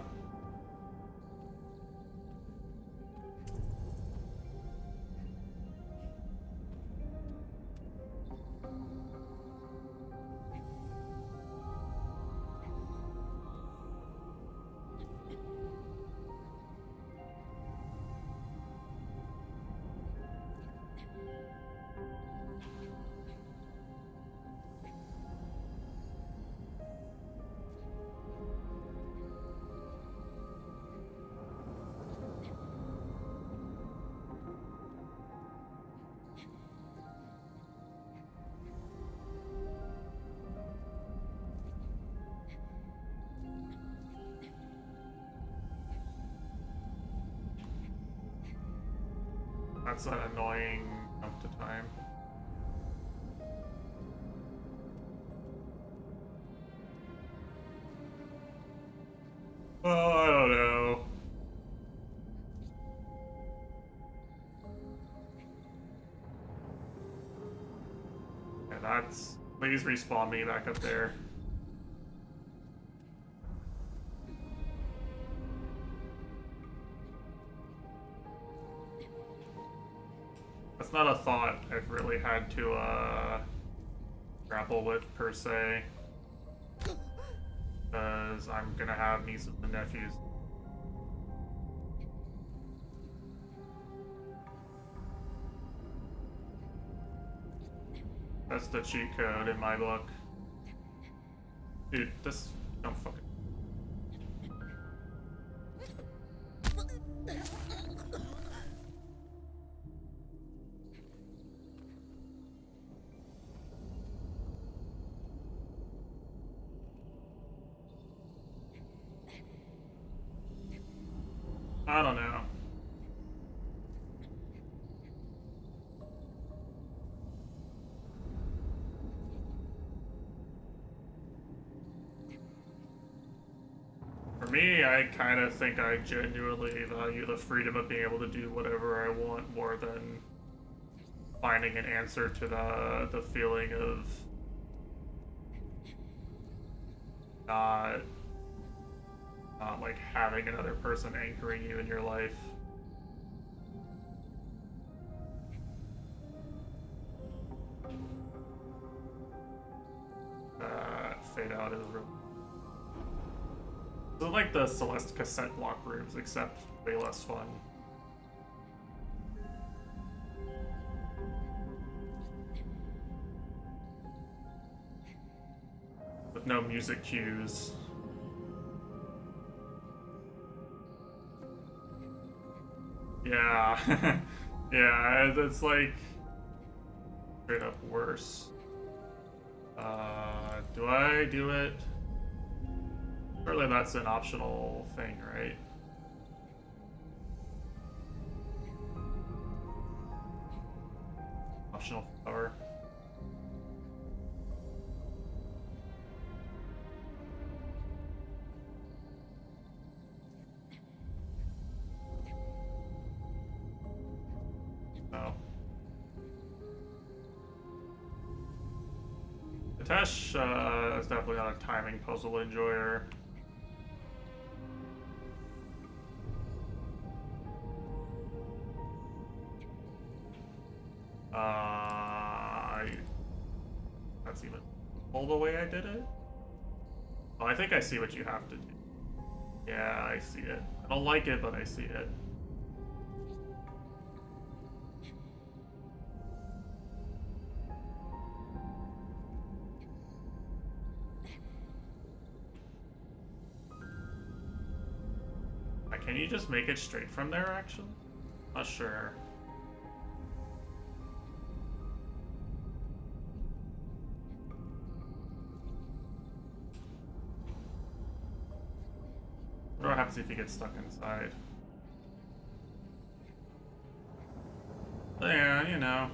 That's an annoying jump to time. Oh, I don't know. Yeah, that's... Please respawn me back up there. That's not a thought I've really had to, grapple with, per se. Because I'm gonna have nieces and nephews. That's the cheat code in my book. Dude, this... Don't fucking... I don't know. For me, I kind of think I genuinely value the freedom of being able to do whatever I want more than finding an answer to the feeling of not like having another person anchoring you in your life. Fade out is real. So like the Celeste cassette block rooms, except way less fun. With no music cues. Yeah. Yeah, it's like straight up worse. Do I do it? Surely that's an optional thing, right? Optional power. No. Tesh is definitely not a timing puzzle enjoyer. That's even all the way I did it? Oh, I think I see what you have to do. Yeah, I see it. I don't like it, but I see it. Can you just make it straight from there, actually? Not sure. What happens if you get stuck inside? Yeah, you know.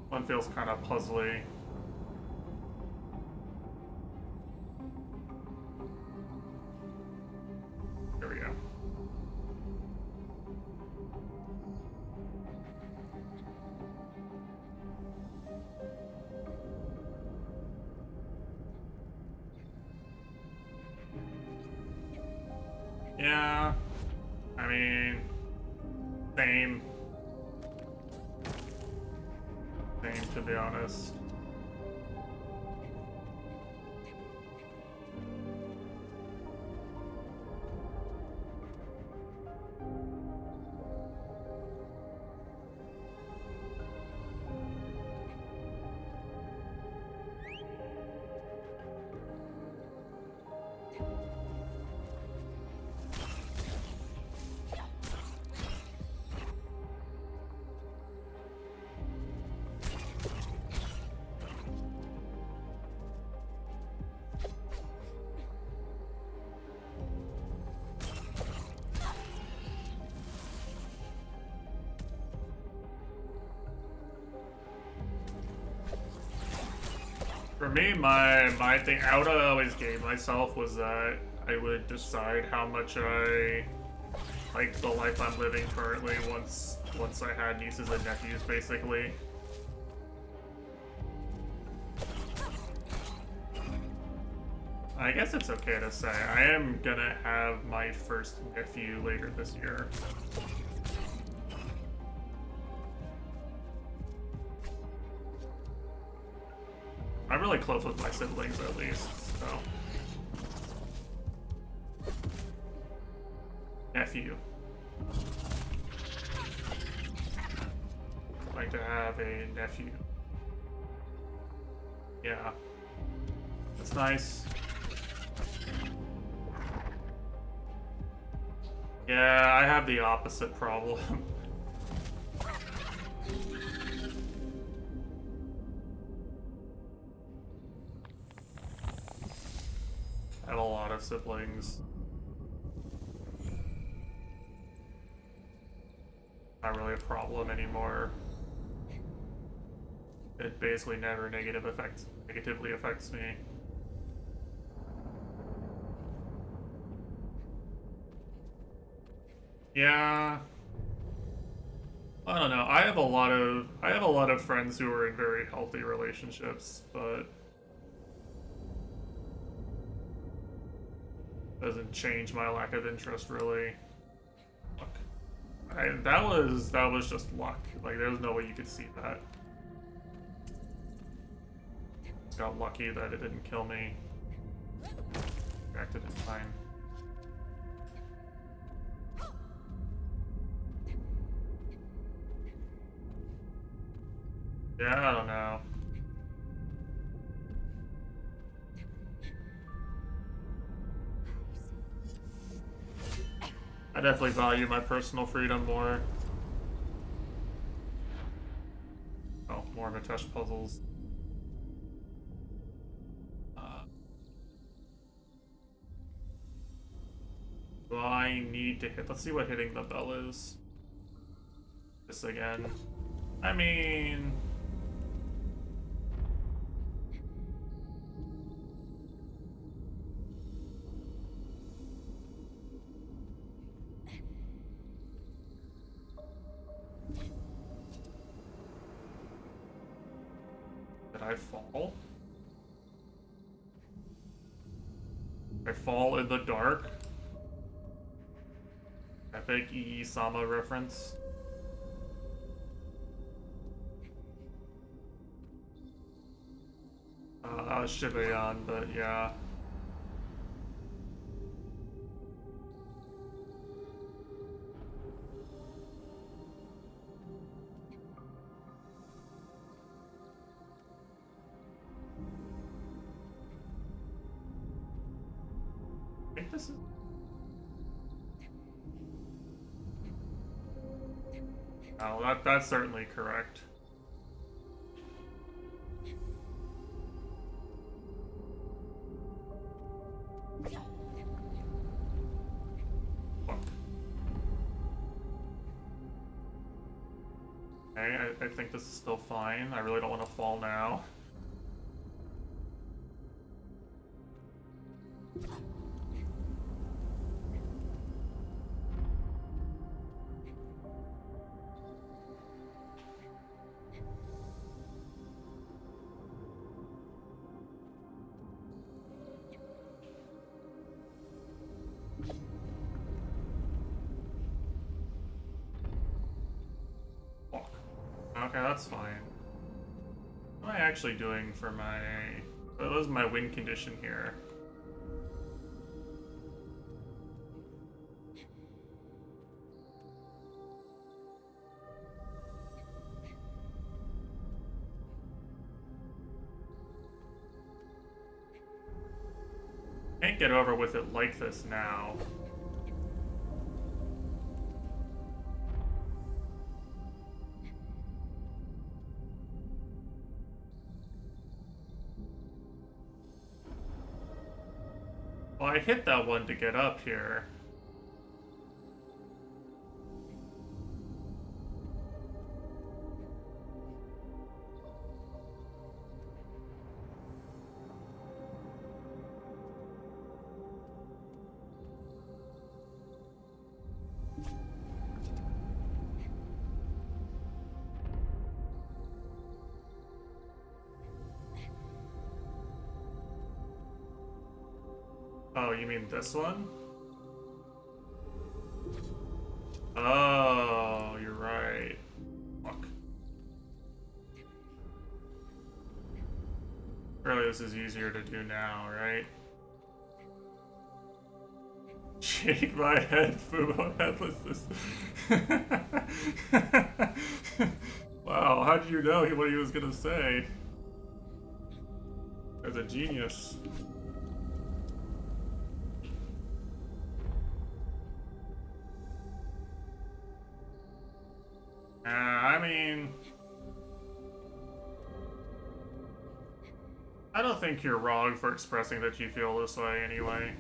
One feels kind of puzzly. There we go. Yeah, I mean, same, to be honest. For me, my thing out I always gave myself was that I would decide how much I like the life I'm living currently once I had nieces and nephews, basically. I guess it's okay to say I am gonna have my first nephew later this year. I'm really close with my siblings, at least, so. Nephew. I'd like to have a nephew. Yeah. That's nice. Yeah, I have the opposite problem. I have a lot of siblings. Not really a problem anymore. It basically never negatively affects me. Yeah. I don't know. I have a lot of friends who are in very healthy relationships, but doesn't change my lack of interest really. Luck. That was just luck. Like there was no way you could see that. Just got lucky that it didn't kill me. Reacted in time. Yeah, I don't know. I definitely value my personal freedom more. Oh, more Matesh puzzles. Do I need to hit? Let's see what hitting the bell is. This again. I mean... I fall? I fall in the dark? Epic Ii-sama reference. Shibayan, but yeah. I think this is... Oh, that's certainly correct. Fuck. Okay, I think this is still fine. I really don't want to fall now. Fuck. Okay, that's fine. What am I actually doing for my... What was my win condition here? Can't get over with it like this now. Well, I hit that one to get up here. Oh, you mean this one? Oh, you're right. Fuck. Surely this is easier to do now, right? Shake my head, Fubo headlessness. Wow, how did you know what he was gonna say? As a genius. I mean... I don't think you're wrong for expressing that you feel this way anyway.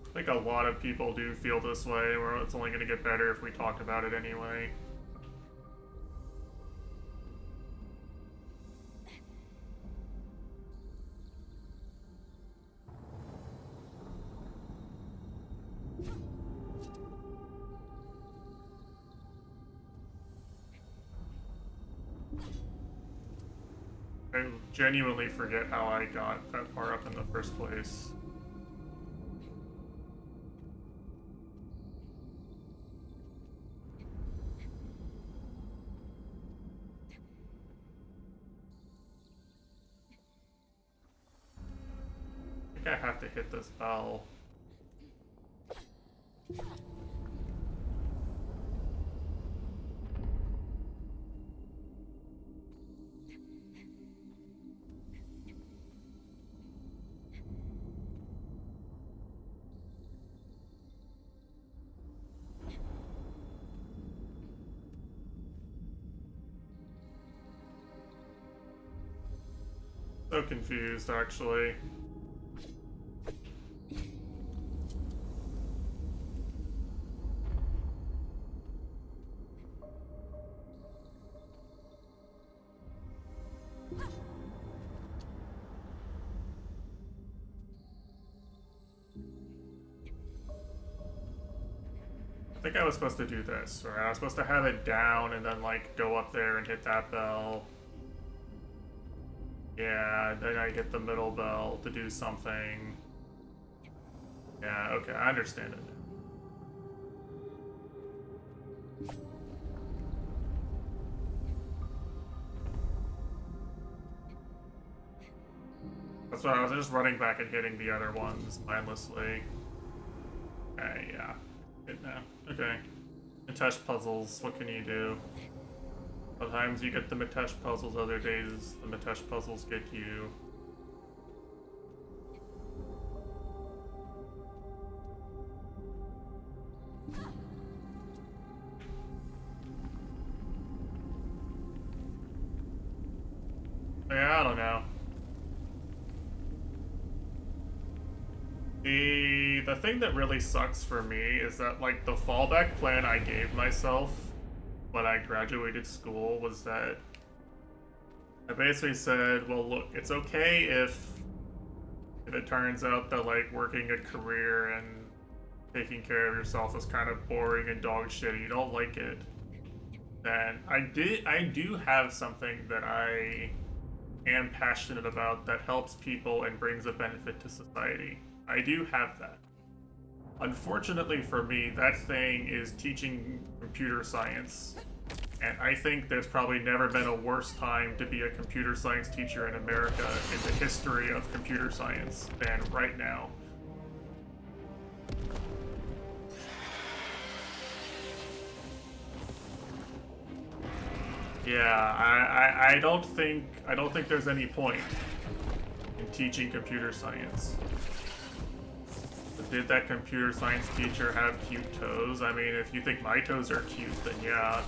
I think a lot of people do feel this way, where it's only going to get better if we talk about it anyway. I genuinely forget how I got that far up in the first place. I think I have to hit this bell. So confused, actually. I think I was supposed to do this, right? I was supposed to have it down and then, like, go up there and hit that bell. Yeah, then I get the middle bell to do something. Yeah, okay, I understand it. That's why I was just running back and hitting the other ones mindlessly. Okay, yeah. Good now. Okay. Mitesh puzzles, what can you do? Sometimes you get the Mitesh puzzles, other days the Mitesh puzzles get you. Yeah, I don't know. The thing that really sucks for me is that, like, the fallback plan I gave myself when I graduated school was that I basically said, well, look, it's okay if it turns out that, like, working a career and taking care of yourself is kind of boring and dog shit, you don't like it, then I do have something that I am passionate about that helps people and brings a benefit to society. I do have that. Unfortunately for me, that thing is teaching computer science. And I think there's probably never been a worse time to be a computer science teacher in America in the history of computer science than right now. Yeah, I don't think there's any point in teaching computer science. But did that computer science teacher have cute toes? I mean, if you think my toes are cute, then yeah.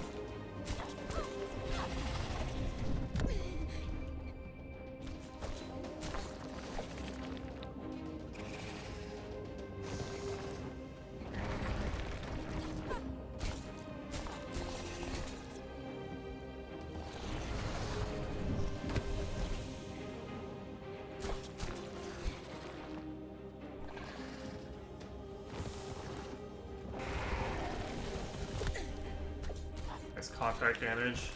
Contact damage.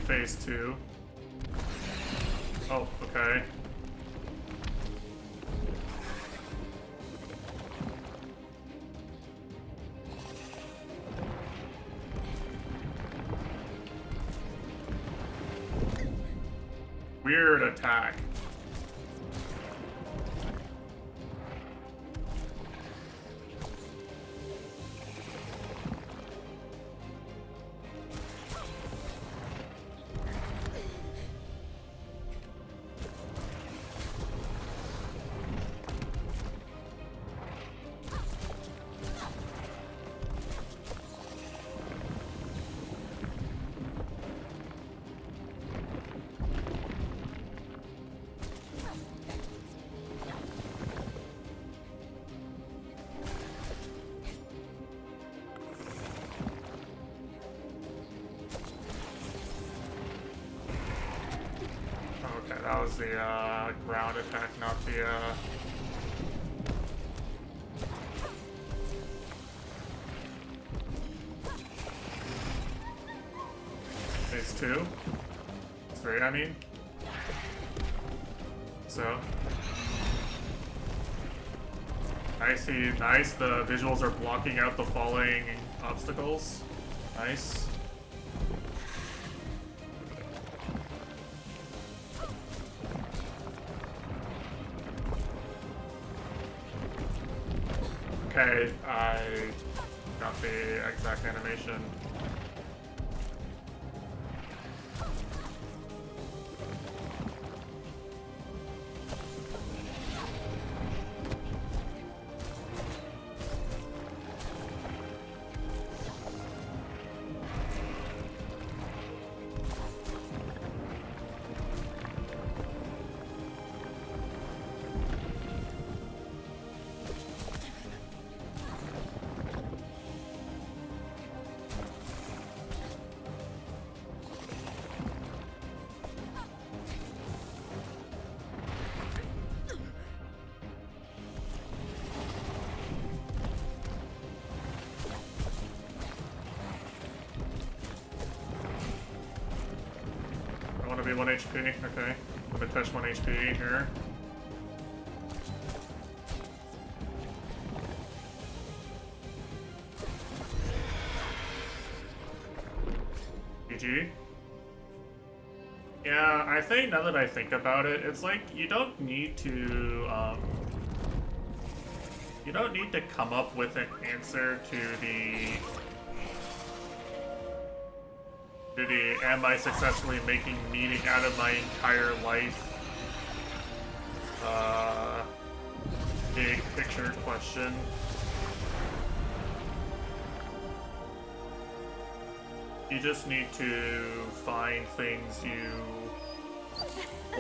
Phase 2. Oh, okay. Weird attack. That was the ground attack, not the phase 2? 3, I mean. So I see, nice. The visuals are blocking out the falling obstacles. Nice. Okay, I got the exact animation. Gonna be 1 HP, okay. I'm gonna touch 1 HP here. GG. Yeah, I think now that I think about it, it's like you don't need to come up with an answer to the am I successfully making meaning out of my entire life big picture question. You just need to find things you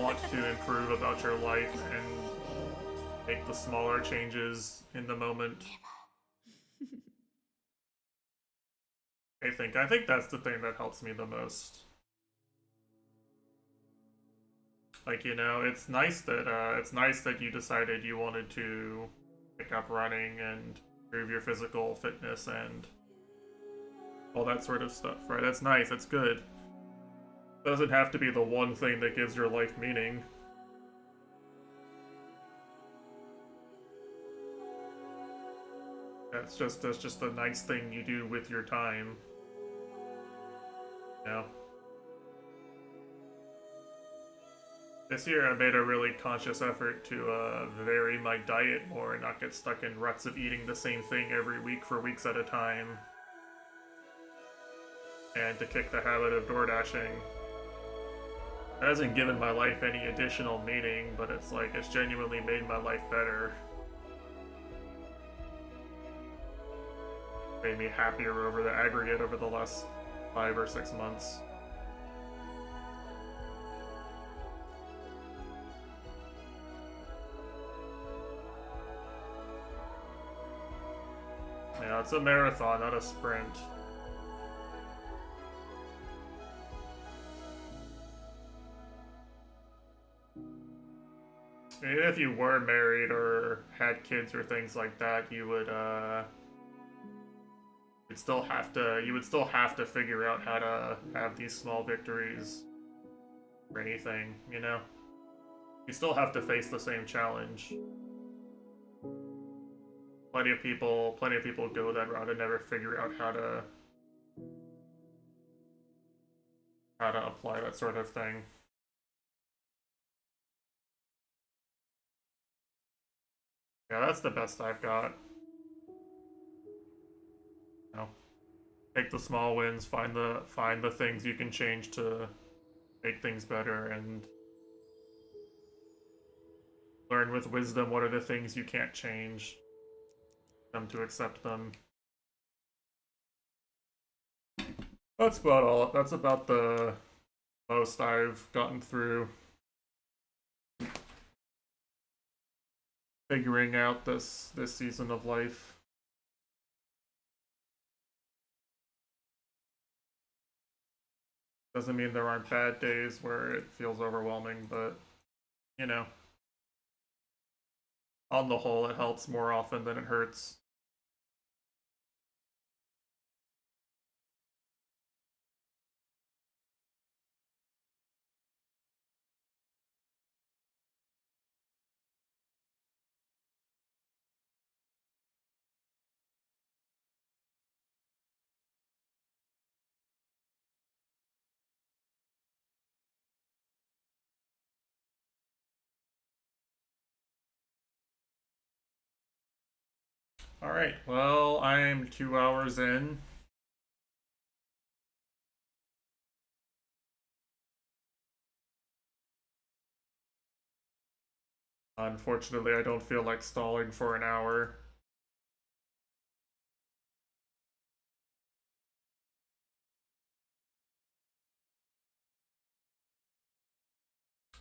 want to improve about your life and make the smaller changes in the moment. I think that's the thing that helps me the most. Like, you know, it's nice that you decided you wanted to pick up running and improve your physical fitness and all that sort of stuff, right? That's nice, that's good. Doesn't have to be the one thing that gives your life meaning. That's just a nice thing you do with your time. Yeah. This year I made a really conscious effort to vary my diet more and not get stuck in ruts of eating the same thing every week for weeks at a time. And to kick the habit of door dashing. It hasn't given my life any additional meaning, but it's like, it's genuinely made my life better. Made me happier over the aggregate over the last 5 or 6 months. Yeah, it's a marathon, not a sprint. Even if you were married or had kids or things like that, you would you would still have to figure out how to have these small victories for anything, you know? You still have to face the same challenge. Plenty of people go that route and never figure out how to apply that sort of thing. Yeah, that's the best I've got. You know, take the small wins, find the things you can change to make things better, and learn with wisdom what are the things you can't change. Come to accept them. That's about the most I've gotten through figuring out this season of life. Doesn't mean there aren't bad days where it feels overwhelming, but you know, on the whole, it helps more often than it hurts. Alright, well, I'm 2 hours in. Unfortunately, I don't feel like stalling for an hour.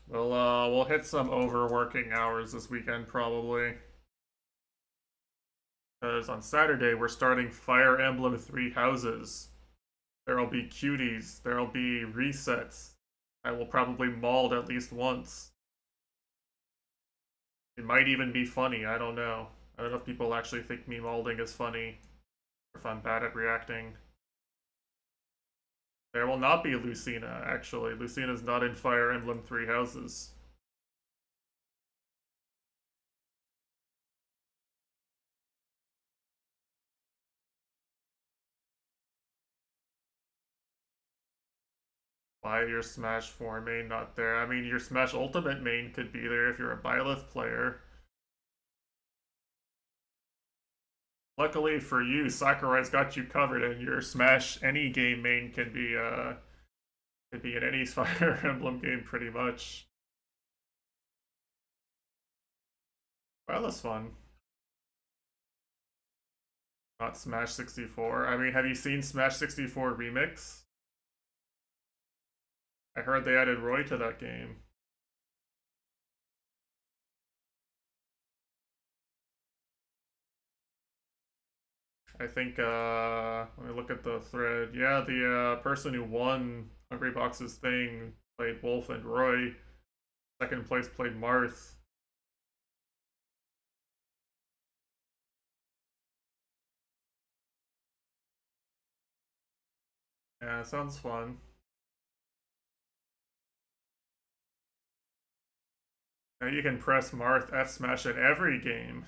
We'll hit some overworking hours this weekend, probably. Because on Saturday, we're starting Fire Emblem 3 Houses. There'll be cuties, there'll be resets. I will probably mauled at least once. It might even be funny, I don't know. I don't know if people actually think me mauling is funny, or if I'm bad at reacting. There will not be Lucina, actually. Lucina's not in Fire Emblem Three Houses. Why your Smash 4 main not there? I mean, your Smash Ultimate main could be there if you're a Byleth player. Luckily for you, Sakurai's got you covered, and your Smash any game main can be in any Fire Emblem game pretty much. Well, that's fun. Not Smash 64. I mean, have you seen Smash 64 Remix? I heard they added Roy to that game. I think, let me look at the thread. Yeah, the person who won Hungry Box's thing played Wolf and Roy. Second place played Marth. Yeah, sounds fun. Now you can press Marth F smash in every game.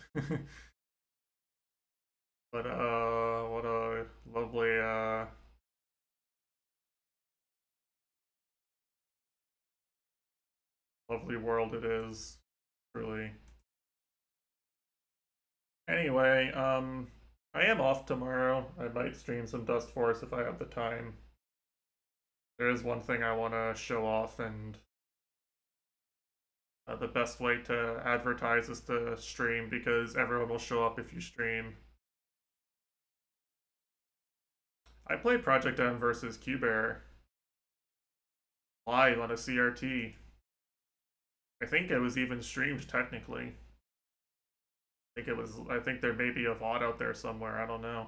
But what a lovely lovely world it is, truly. Anyway, I am off tomorrow. I might stream some Dust Force if I have the time. There is one thing I want to show off, and the best way to advertise is to stream because everyone will show up if you stream. I played Project M versus Q-Bear live on a CRT. I think it was even streamed technically. I think there may be a VOD out there somewhere, I don't know.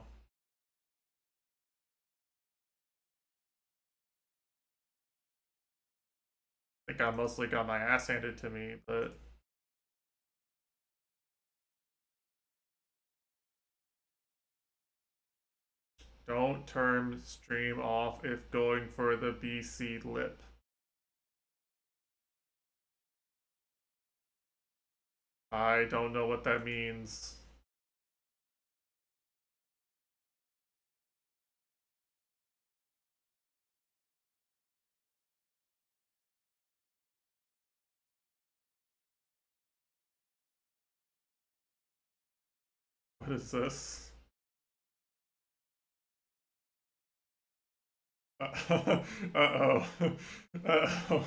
I think I mostly got my ass handed to me, but don't turn stream off if going for the BC lip. I don't know what that means. What is this? Uh-oh. Uh-oh.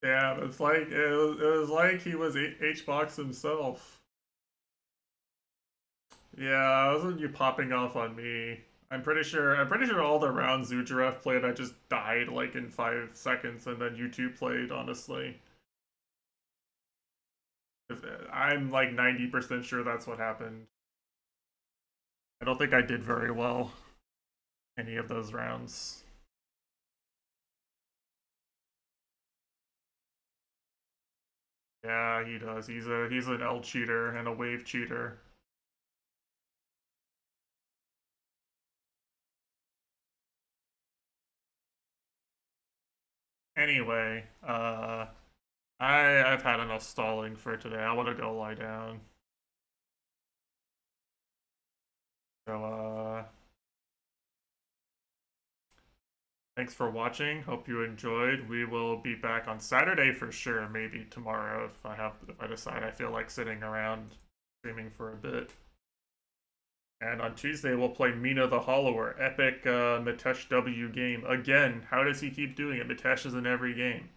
Damn, it's like it was like he was H-Box himself. Yeah, wasn't you popping off on me? I'm pretty sure all the rounds Zujaref played I just died like in 5 seconds and then you two played, honestly. I'm like 90% sure that's what happened. I don't think I did very well any of those rounds. Yeah, he does. He's an L cheater and a wave cheater. Anyway, I've had enough stalling for today. I want to go lie down. So thanks for watching. Hope you enjoyed. We will be back on Saturday for sure. Maybe tomorrow if I decide I feel like sitting around streaming for a bit. And on Tuesday we'll play Mina the Hollower, epic Mitesh W game again. How does he keep doing it? Mitesh is in every game.